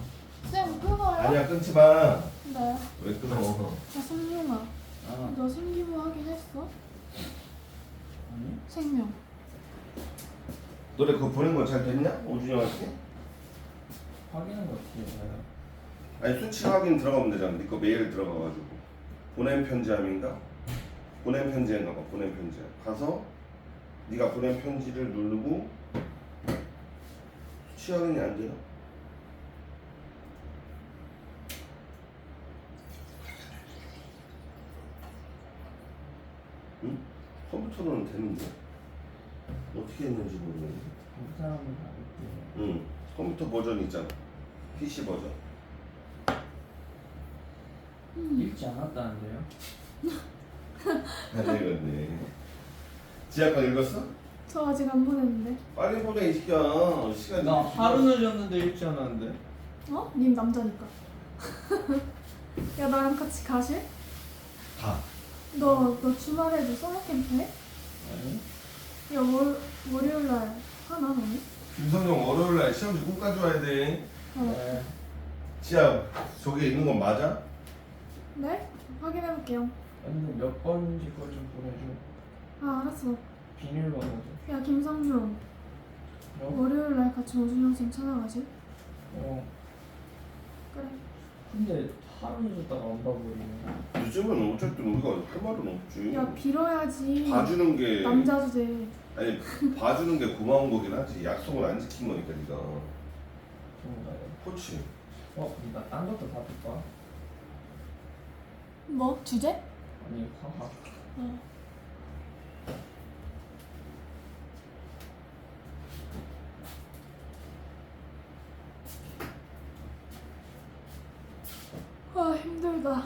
쌤, 끊어요? 아니야, 끊지 마. 네. 왜 끊어? 야, 승용아. 아, 너 생기부 하긴 했어? 아니? 생명. 너네 그거 보낸 거 잘 됐냐? 오준이 형한테? 확인은 어떻게 해요? 아니 수치 확인 들어가면 되잖아. 네 거 메일 들어가가지고 보낸 편지함인가? 보낸 편지인가 봐. 보낸 편지함. 가서 네가 보낸 편지를 누르고 수치 확인이 안 되나? 응? 컴퓨터로는 되는데 어떻게 했는지 모르겠네. 그 사람은 알겠대요. 응. 컴퓨터 버전 있잖아. PC 버전. 읽지 않았다는데요? 안 읽었네. 지아까 읽었어? 저 아직 안 보냈는데. 빨리 보내 이 새끼야. 시간이 나 되게 하루 길어. 늦었는데 읽지 않았는데? 어? 님 남자니까. 야, 나랑 같이 가실? 가. 너 주말에도 서머 캠프 해? 아니? 야, 월요일날 하나, 너네? 김성용 월요일날 시험지 꼭 가져와야 돼. 네. 지아 저기 있는 건 맞아? 네? 확인해볼게요. 근데 몇 번인지 그거 좀 보내줘. 아, 알았어. 비밀번호 좀. 야, 김성룡. 어? 월요일날 같이 오준영 쌤 찾아가지? 어. 그래. 근데 하루 늦었다가 안 봐버리네. 요즘은 어쨌든 우리가 할 말은 없지. 야, 빌어야지. 봐주는 게 남자 주제. 아니 봐주는 게 고마운 거긴 하지. 약속을 안 지킨 거니까 네가. 정말요. 그렇지. 나 딴 것도 다 볼까? 뭐? 주제? 아니, 화학. 어. 아, 힘들다.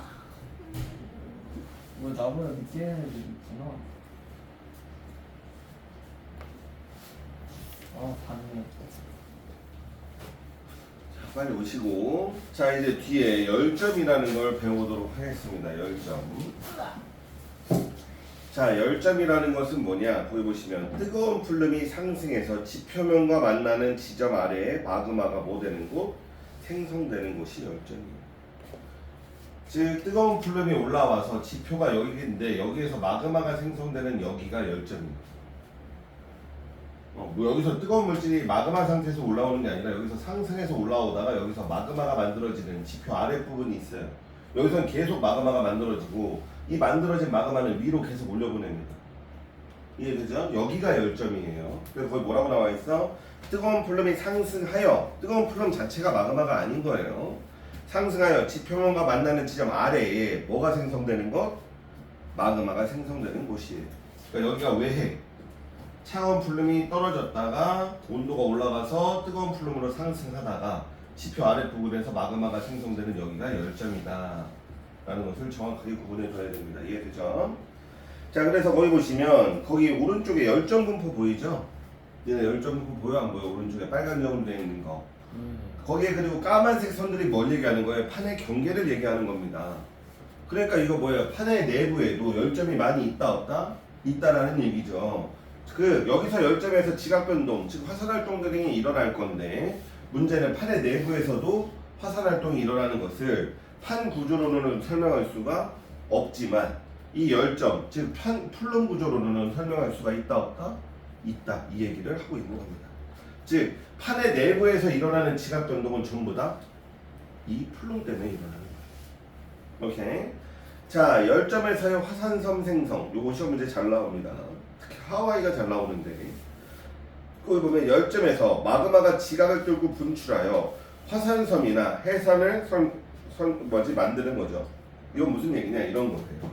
뭐 나보다 늦게 하는 애들이 있구나. 아, 봤네. 자, 빨리 오시고. 자, 이제 뒤에 열점이라는 걸 배워보도록 하겠습니다. 열점. 자, 열점이라는 것은 뭐냐? 거기 보시면 뜨거운 플룸이 상승해서 지표면과 만나는 지점 아래에 마그마가 뭐 되는 곳? 생성되는 곳이 열점이에요. 즉 뜨거운 플룸이 올라와서 지표가 여기인데 여기에서 마그마가 생성되는 여기가 열점입니다. 뭐 여기서 뜨거운 물질이 마그마 상태에서 올라오는 게 아니라 여기서 상승해서 올라오다가 여기서 마그마가 만들어지는 지표 아랫부분이 있어요. 여기서는 계속 마그마가 만들어지고 이 만들어진 마그마는 위로 계속 올려보냅니다. 이해되죠? 여기가 열점이에요. 그래서 거기 뭐라고 나와 있어? 뜨거운 플룸이 상승하여, 뜨거운 플룸 자체가 마그마가 아닌 거예요. 상승하여 지표면과 만나는 지점 아래에 뭐가 생성되는 것? 마그마가 생성되는 곳이에요. 그러니까 여기가 왜 해? 차가운 플룸이 떨어졌다가 온도가 올라가서 뜨거운 플룸으로 상승하다가 지표 아랫부분에서 마그마가 생성되는 여기가 열점이다 라는 것을 정확하게 구분해 줘야 됩니다. 이해되죠? 자, 그래서 거기 보시면 거기 오른쪽에 열점 분포 보이죠? 얘네 열점 분포 보여 안 보여? 오른쪽에 빨간 점으로 되어 있는 거. 거기에 그리고 까만색 선들이 뭘 얘기하는 거예요? 판의 경계를 얘기하는 겁니다. 그러니까 이거 뭐예요? 판의 내부에도 열점이 많이 있다 없다? 있다라는 얘기죠. 그 여기서 열점에서 지각 변동, 즉 화산 활동들이 일어날 건데 문제는 판의 내부에서도 화산 활동이 일어나는 것을 판 구조로는 설명할 수가 없지만 이 열점, 즉 플룸 구조로는 설명할 수가 있다 없다? 있다. 이 얘기를 하고 있는 겁니다. 즉 판의 내부에서 일어나는 지각 변동은 전부 다 이 플룸 때문에 일어나는 거예요. 오케이. 자, 열점에서의 화산섬 생성. 요거 시험 문제 잘 나옵니다. 특히 하와이가 잘 나오는데 거기 보면 열점에서 마그마가 지각을 뚫고 분출하여 화산섬이나 해산을 만드는 거죠. 이건 무슨 얘기냐 이런 거예요.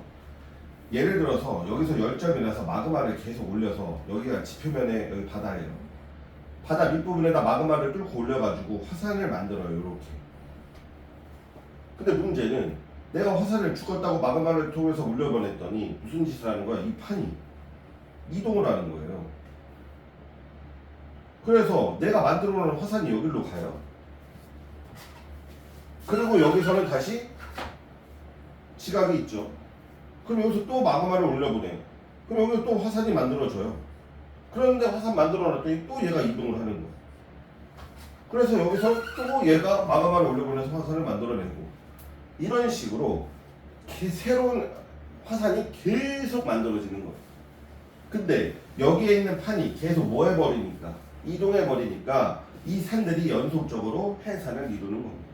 예를 들어서 여기서 열점이라서 마그마를 계속 올려서 여기가 지표면에 여기 바다예요. 바다 밑부분에다 마그마를 뚫고 올려가지고 화산을 만들어요. 이렇게. 근데 문제는 내가 화산을 죽었다고 마그마를 통해서 올려보냈더니 무슨 짓을 하는 거야? 이 판이 이동을 하는 거예요. 그래서 내가 만들어 놓은 화산이 여기로 가요. 그리고 여기서는 다시 지각이 있죠. 그럼 여기서 또 마그마를 올려보내요. 그럼 여기서 또 화산이 만들어져요. 그런데 화산 만들어 놨더니 또 얘가 이동을 하는 거예요. 그래서 여기서 또 얘가 마그마를 올려보내서 화산을 만들어내고 이런 식으로 새로운 화산이 계속 만들어지는 거예요. 근데 여기에 있는 판이 계속 뭐 해버리니까 이동해버리니까 이 산들이 연속적으로 해산을 이루는 겁니다.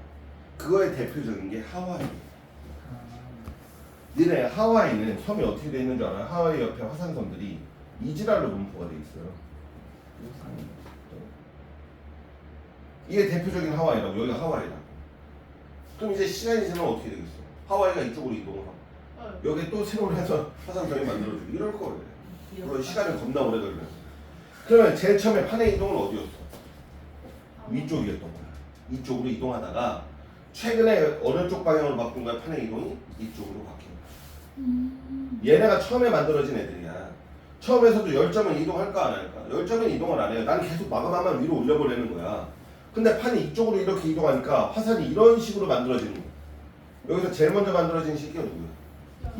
그거의 대표적인 게 하와이예요. 니네 하와이는 섬이 어떻게 돼 있는 줄 알아요? 하와이 옆에 화산섬들이 이지랄로 분포가 돼 있어요. 이게 대표적인 하와이라고. 여기가 하와이라고. 그럼 이제 시간이 지나면 어떻게 되겠어? 하와이가 이쪽으로 이동을 하고 여기 또 새로운 화산섬이 만들어지고 이럴 거예요. 그럼 시간이 겁나 오래 걸려요. 그러면 제일 처음에 판의 이동은 어디였어? 위쪽이었던 거야. 이쪽으로 이동하다가 최근에 어느 쪽 방향으로 바꾼 거야? 판의 이동이 이쪽으로 바뀐 거야. 얘네가 처음에 만들어진 애들이야. 처음에서도 열점은 이동할까 안 할까? 열점은 이동을 안 해요. 난 계속 마그마만 위로 올려보내는 거야. 근데 판이 이쪽으로 이렇게 이동하니까 화산이 이런 식으로 만들어지는 거야. 여기서 제일 먼저 만들어진 시기가 누구야?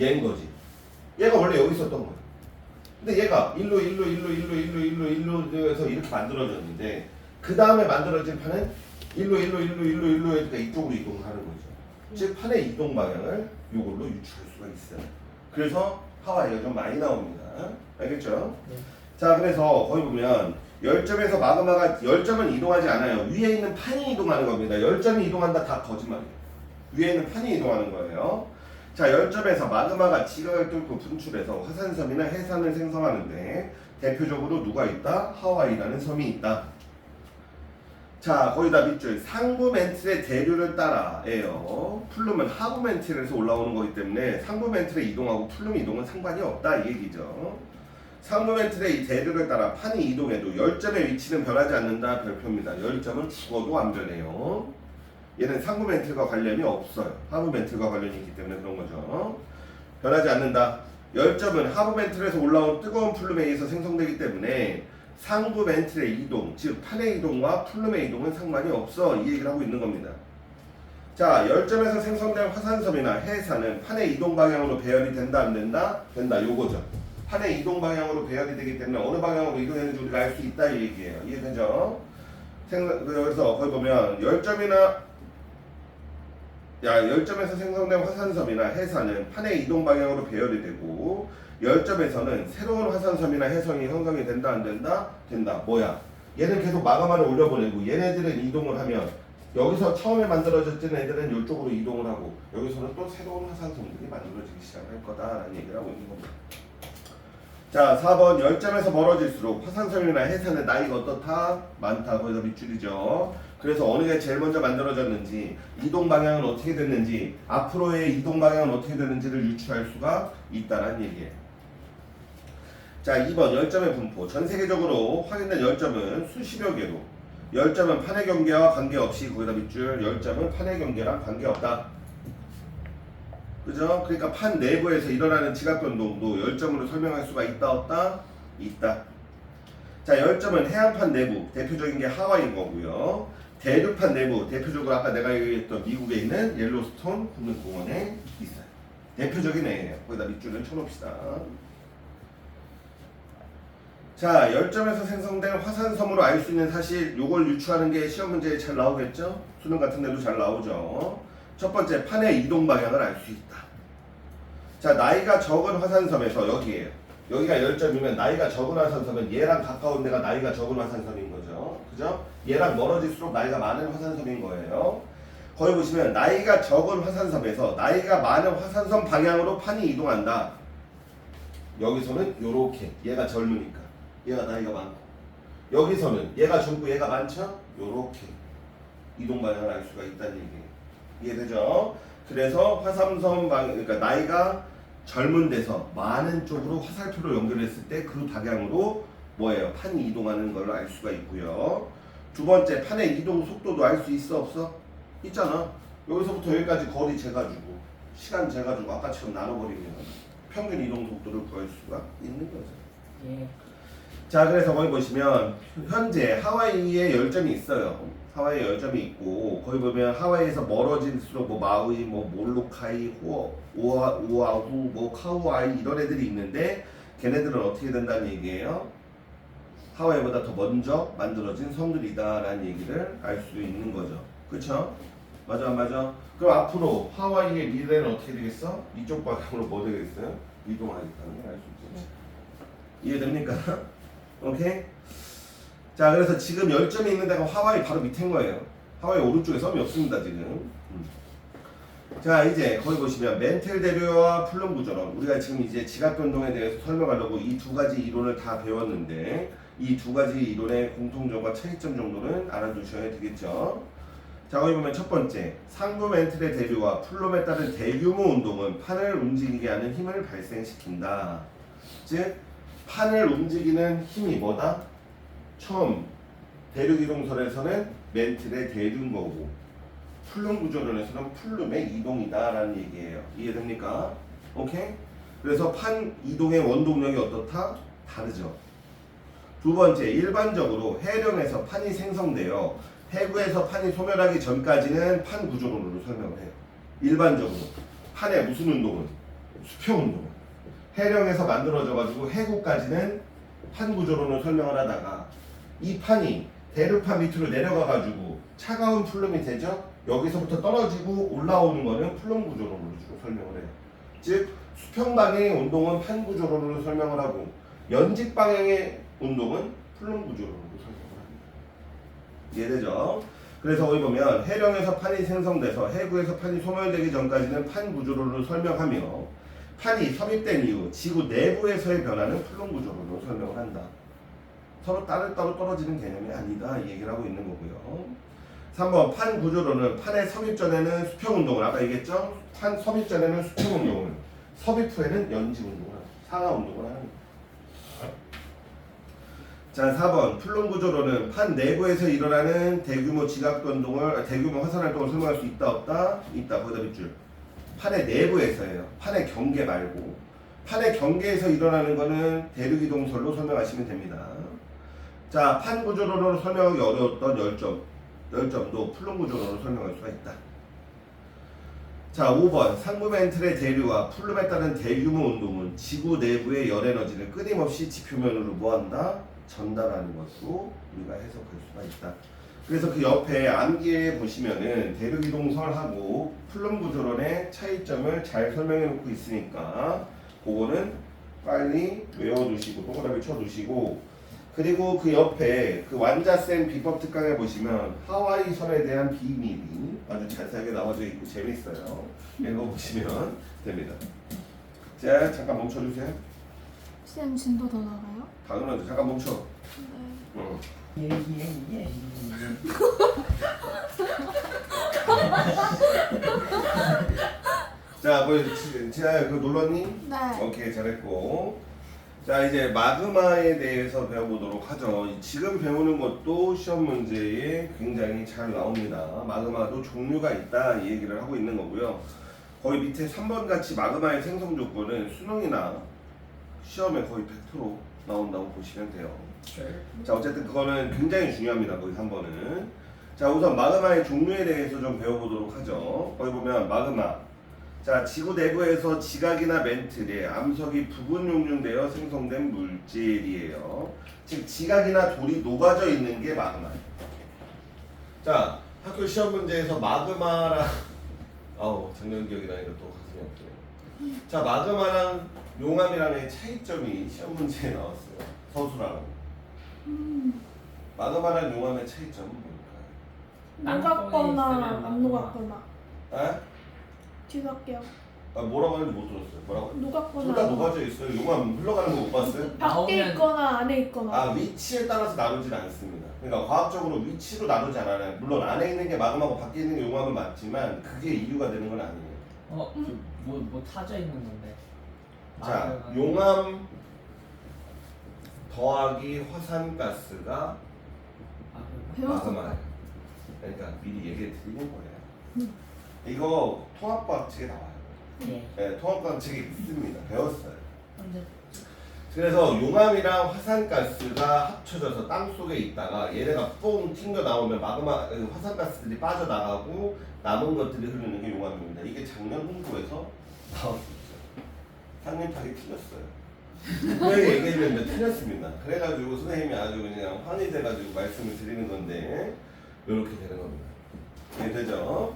얘인 거지. 얘가 원래 여기 있었던 거야. 근데 얘가 일로 해서 이렇게 만들어졌는데 그 다음에 만들어진 판은 일로 해서 이쪽으로 이동을 하는 거죠. 즉 판의 이동 방향을 이걸로 유추할 수가 있어요. 그래서 하와이가 좀 많이 나옵니다. 알겠죠? 네. 자, 그래서 거기 보면 열점에서 마그마가 열점은 이동하지 않아요. 위에 있는 판이 이동하는 겁니다. 열점이 이동한다 다 거짓말이에요. 위에 있는 판이 이동하는 거예요. 자, 열점에서 마그마가 지각을 뚫고 분출해서 화산섬이나 해산을 생성하는데 대표적으로 누가 있다? 하와이라는 섬이 있다. 자, 거기다 밑줄 상부 멘틀의 대류를 따라예요. 플룸은 하부 멘틀에서 올라오는 거기 때문에 상부 멘틀에 이동하고 플룸 이동은 상관이 없다 이 얘기죠. 상부 멘틀의 이 대류를 따라 판이 이동해도 열점의 위치는 변하지 않는다 별표입니다. 열점은 죽어도 안 변해요. 얘는 상부 멘틀과 관련이 없어요. 하부 멘틀과 관련이 있기 때문에 그런 거죠. 변하지 않는다. 열점은 하부 멘틀에서 올라온 뜨거운 플룸에 의해서 생성되기 때문에 상부 멘틀의 이동, 즉 판의 이동과 플룸의 이동은 상관이 없어 이 얘기를 하고 있는 겁니다. 자, 열점에서 생성된 화산섬이나 해산은 판의 이동 방향으로 배열이 된다 안 된다? 된다 요거죠. 판의 이동 방향으로 배열이 되기 때문에 어느 방향으로 이동했는지 우리가 알 수 있다 이 얘기예요. 이해되죠? 그래서 거기 보면 열점에서 생성된 화산섬이나 해산은 판의 이동 방향으로 배열이 되고 열점에서는 새로운 화산섬이나 해성이 형성이 된다 안 된다? 된다. 뭐야? 얘는 계속 마그마를 올려보내고 얘네들은 이동을 하면 여기서 처음에 만들어졌던 애들은 이쪽으로 이동을 하고 여기서는 또 새로운 화산섬들이 만들어지기 시작할 거다라는 얘기를 하고 있는 겁니다. 자, 4번 열점에서 멀어질수록 화산섬이나 해산의 나이가 어떻다? 많다. 거기서 밑줄이죠. 그래서 어느 게 제일 먼저 만들어졌는지 이동 방향은 어떻게 됐는지 앞으로의 이동 방향은 어떻게 됐는지를 유추할 수가 있다는 얘기예요. 자, 2번 열점의 분포. 전 세계적으로 확인된 열점은 수십여 개로 열점은 판의 경계와 관계없이 거기다 밑줄 열점은 판의 경계랑 관계없다. 그죠? 그러니까 판 내부에서 일어나는 지각 변동도 열점으로 설명할 수가 있다 없다? 있다. 자, 열점은 해안판 내부 대표적인 게 하와이인 거고요. 대륙판 내부 대표적으로 아까 내가 얘기했던 미국에 있는 옐로스톤 국립공원에 있어요. 대표적인 애예요. 거기다 밑줄을 쳐놓읍시다. 자, 열점에서 생성된 화산섬으로 알 수 있는 사실 요걸 유추하는 게 시험 문제에 잘 나오겠죠? 수능 같은 데도 잘 나오죠. 첫 번째, 판의 이동 방향을 알 수 있다. 자, 나이가 적은 화산섬에서 여기에요. 여기가 열점이면 나이가 적은 화산섬은 얘랑 가까운 데가 나이가 적은 화산섬인 거죠. 그죠? 얘랑 멀어질수록 나이가 많은 화산섬인 거예요. 거기 보시면 나이가 적은 화산섬에서 나이가 많은 화산섬 방향으로 판이 이동한다. 여기서는 요렇게 얘가 젊으니까 얘가 나이가 많고, 여기서는 얘가 젊고 얘가 많죠? 요렇게 이동 방향을 알 수가 있다는 얘기예요. 이해되죠? 그래서 화산섬 방향, 그러니까 나이가 젊은 데서 많은 쪽으로 화살표로 연결했을 때 그 방향으로 뭐예요? 판이 이동하는 걸 알 수가 있고요. 두 번째, 판의 이동 속도도 알 수 있어 없어? 있잖아. 여기서부터 여기까지 거리 재가지고 시간 재가지고 아까처럼 나눠버리면 평균 이동 속도를 구할 수가 있는 거죠. 예. 자, 그래서 거기 보시면 현재 하와이에 열점이 있어요. 하와이에 열점이 있고, 거기 보면 하와이에서 멀어질수록 뭐 마우이, 뭐 몰로카이, 오아후, 뭐 카우아이 이런 애들이 있는데 걔네들은 어떻게 된다는 얘기예요? 하와이보다 더 먼저 만들어진 섬들이다라는 얘기를 알 수 있는 거죠. 그쵸? 맞아 안 맞아? 그럼 앞으로 하와이의 미래는 어떻게 되겠어? 이쪽 방향으로 뭐 되겠어요? 이동하겠다는 걸 알 수 있겠지. 이해됩니까? 오케이? 자, 그래서 지금 열점이 있는 데가 하와이 바로 밑인 거예요. 하와이 오른쪽에 섬이 없습니다 지금. 자, 이제 거기 보시면 멘틀 대류와 플룸 구조론, 우리가 지금 이제 지각 변동에 대해서 설명하려고 이 두 가지 이론을 다 배웠는데 이 두 가지 이론의 공통점과 차이점 정도는 알아두셔야 되겠죠. 자, 거기 보면 첫 번째, 상부 멘틀의 대류와 플룸에 따른 대규모 운동은 판을 움직이게 하는 힘을 발생시킨다. 즉 판을 움직이는 힘이 뭐다? 처음 대륙 이동설에서는 멘틀의 대류인 거고, 플룸 구조론에서는 플룸의 이동이다라는 얘기예요. 이해됩니까? 오케이? 그래서 판 이동의 원동력이 어떻다? 다르죠. 두 번째, 일반적으로 해령에서 판이 생성되어 해구에서 판이 소멸하기 전까지는 판 구조론으로 설명을 해요. 일반적으로 판의 무슨 운동은? 수평 운동은 해령에서 만들어져 가지고 해구까지는 판 구조론으로 설명을 하다가 이 판이 대륙판 밑으로 내려가 가지고 차가운 플룸이 되죠. 여기서부터 떨어지고 올라오는 거는 플룸 구조론으로 주로 설명을 해요. 즉 수평 방향의 운동은 판 구조론으로 설명을 하고 연직 방향의 운동은 플룸 구조론으로 설명을 합니다. 이해되죠? 그래서 거기 보면 해령에서 판이 생성돼서 해구에서 판이 소멸되기 전까지는 판 구조론으로 설명하며 판이 섭입된 이후 지구 내부에서의 변화는 플룸 구조론으로 설명을 한다. 서로 따로 떨어지는 개념이 아니다 이 얘기를 하고 있는 거고요. 3번, 판 구조론은 판의 섭입 전에는 수평 운동을, 아까 얘기했죠? 판 섭입 전에는 수평 운동을, 섭입 후에는 연직 운동을 하는, 상하 운동을 하는 거예요. 자, 4번, 플룸 구조론은 판 내부에서 일어나는 대규모 지각 변동을, 대규모 화산 활동을 설명할 수 있다 없다? 있다. 거기다 밑줄. 판의 내부에서예요. 판의 경계 말고. 판의 경계에서 일어나는 거는 대륙 이동설로 설명하시면 됩니다. 자, 판 구조론으로 설명하기 어려웠던 열점도 플룸 구조론으로 설명할 수가 있다. 자, 5번, 상부 멘틀의 대류와 플룸에 따른 대규모 운동은 지구 내부의 열 에너지를 끊임없이 지표면으로 뭐한다? 전달하는 것으로 우리가 해석할 수가 있다. 그래서 그 옆에 암기에 보시면은 대륙 이동설하고 플룸 구조론의 차이점을 잘 설명해 놓고 있으니까 그거는 빨리 외워두시고 동그라미 쳐두시고, 그리고 그 옆에 그 완자쌤 비법 특강에 보시면 하와이 섬에 대한 비밀이 아주 자세하게 나와져 있고 재밌어요. 읽어보시면 됩니다. 자, 잠깐 멈춰주세요. 쌤 진도 더 나가요? 당연하죠. 잠깐 멈춰. 네. 예. 자, 뭐 지아야 그 놀랐니? 네. 오케이, 잘했고. 자, 이제 마그마에 대해서 배워보도록 하죠. 지금 배우는 것도 시험 문제에 굉장히 잘 나옵니다. 마그마도 종류가 있다 이 얘기를 하고 있는 거고요. 거의 밑에 3번 같이 마그마의 생성 조건은 수능이나 시험에 거의 100% 나온다고 보시면 돼요. 자, 어쨌든 그거는 굉장히 중요합니다. 거기 3번은. 자, 우선 마그마의 종류에 대해서 좀 배워보도록 하죠. 거기 보면 마그마. 자, 지구 내부에서 지각이나 멘틀에 암석이 부분 용융되어 생성된 물질이에요. 즉 지각이나 돌이 녹아져 있는 게 마그마예요. 자, 학교 시험 문제에서 마그마라 작년 기억이 나니까 또 가슴이 아프네요. 자, 마그마랑 용암이랑의 차이점이 시험 문제에 나왔어요. 서술하라고. 마그마랑 용암의 차이점은 뭘까요? 녹았거나 땅속에 안 있으면 녹았거나. 에? 뒤섞여. 아, 뭐라고 하는지 못 들었어요. 뭐라고? 둘 녹았거나. 다 녹아져 있어요. 용암 흘러가는 거 못 봤어요? 밖에 나오면- 있거나 안에 있거나. 아, 위치에 따라서 나누진 않습니다. 그러니까 과학적으로 위치로 나누지 않아요. 물론 안에 있는 게 마그마고 밖에 있는 게 용암은 맞지만 그게 이유가 되는 건 아니에요. 뭐 타져 있는 건데. 자, 마그마. 용암 더하기 화산가스가 아, 배웠어. 마그마예요. 그러니까 미리 얘기해 드리는 거예요. 이거 통합과학 책에 나와요. 네. 네, 통합과학 책에 있습니다. 배웠어요. 언제? 그래서 용암이랑 화산가스가 합쳐져서 땅 속에 있다가 얘네가 뽕 튕겨 나오면 화산가스들이 빠져나가고 남은 것들이 흐르는 게 용암입니다. 이게 작년 홍보에서 나왔었죠. 상림탁이 틀렸어요. 분명히 얘기했는데 틀렸습니다. 그래가지고 선생님이 아주 그냥 황이 돼가지고 말씀을 드리는 건데 이렇게 되는 겁니다. 이해되죠?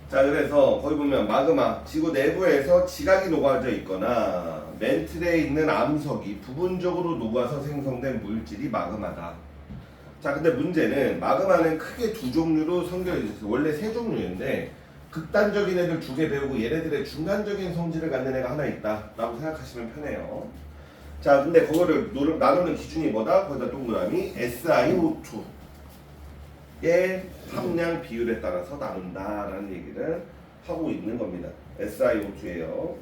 자, 그래서 거기 보면 마그마, 지구 내부에서 지각이 녹아져 있거나 멘틀에 있는 암석이 부분적으로 녹아서 생성된 물질이 마그마다. 자, 근데 문제는 마그마는 크게 두 종류로 성별이 있어요. 원래 세 종류인데 극단적인 애들 두 개 배우고 얘네들의 중간적인 성질을 갖는 애가 하나 있다라고 생각하시면 편해요. 자, 근데 그거를 나누는 기준이 뭐다? 거기다 동그라미 SiO2 의 함량 비율에 따라서 나눈다라는 얘기를 하고 있는 겁니다. SiO2예요.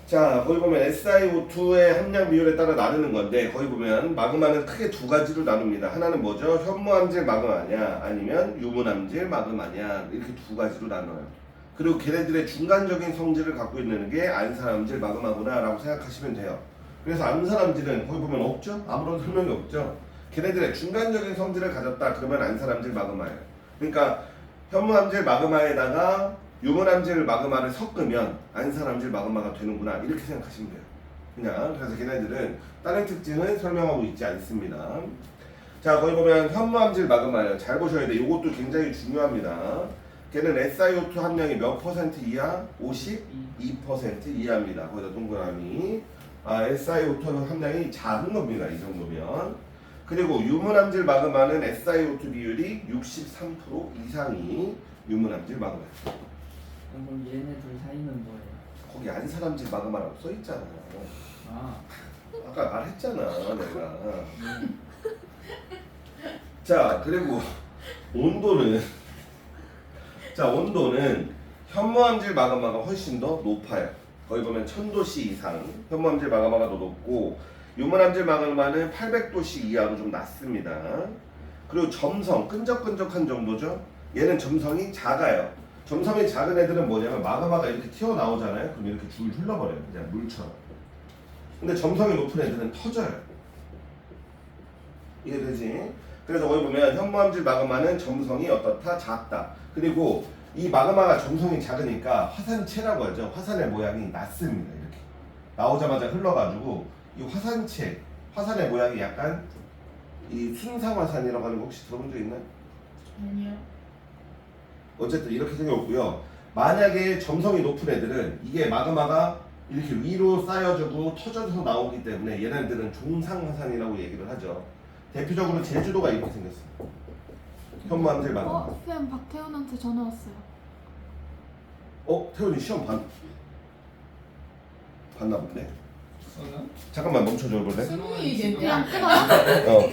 자, 거기 보면 SiO2의 함량 비율에 따라 나누는 건데 거기 보면 마그마는 크게 두 가지로 나눕니다. 하나는 뭐죠? 현무암질 마그마냐 아니면 유문암질 마그마냐 이렇게 두 가지로 나눠요. 그리고 걔네들의 중간적인 성질을 갖고 있는 게 안산암질 마그마구나 라고 생각하시면 돼요. 그래서 안산암질은 거기 보면 없죠? 아무런 설명이 없죠? 걔네들의 중간적인 성질을 가졌다 그러면 안산암질 마그마예요. 그러니까 현무암질 마그마에다가 유문암질 마그마를 섞으면 안산암질 마그마가 되는구나 이렇게 생각하시면 돼요. 그냥 그래서 걔네들은 다른 특징은 설명하고 있지 않습니다. 자, 거기 보면 현무암질 마그마예요. 잘 보셔야 돼. 이것도 굉장히 중요합니다. 걔는 SiO2 함량이 몇 퍼센트 이하? 52% 이하입니다. 거기다 동그라미. SiO2 함량이 작은 겁니다. 이 정도면. 그리고 유문암질 마그마는 SiO2 비율이 63% 이상이 유문암질 마그마예요. 그럼 얘네들 사이는 뭐예요? 거기 안산암질 마그마라고 써있잖아. 아, 아까 말했잖아 내가. 자, 그리고 온도는 현무암질 마그마가 훨씬 더 높아요. 거기 보면 1000도씨 이상 현무암질 마그마가 더 높고 유문암질 마그마는 800도씨 이하로 좀 낮습니다. 그리고 점성, 끈적끈적한 정도죠. 얘는 점성이 작아요. 점성이 작은 애들은 뭐냐면 마그마가 이렇게 튀어나오잖아요. 그럼 이렇게 줄 흘러버려요. 그냥 물처럼. 근데 점성이 높은 애들은 터져요. 이해되지? 그래서 거기 보면 현무암질 마그마는 점성이 어떻다? 작다. 그리고 이 마그마가 점성이 작으니까 화산체라고 하죠. 화산의 모양이 낮습니다. 이렇게 나오자마자 흘러가지고 이 화산체, 화산의 모양이 약간 이 순상화산이라고 하는 거 혹시 들어본 적 있나요? 아니요. 어쨌든 이렇게 생겼고요. 만약에 점성이 높은 애들은 이게 마그마가 이렇게 위로 쌓여지고 터져서 나오기 때문에 얘네들은 종상화산이라고 얘기를 하죠. 대표적으로 제주도가 이렇게 생겼어요. 현무암질 마그마. 쌤 박태훈한테 전화 왔어요. 태훈이 시험 봤나 본데? 저는 잠깐만 멈춰줘 볼래? 승훈이 그냥 얘기했냐? 끊어요?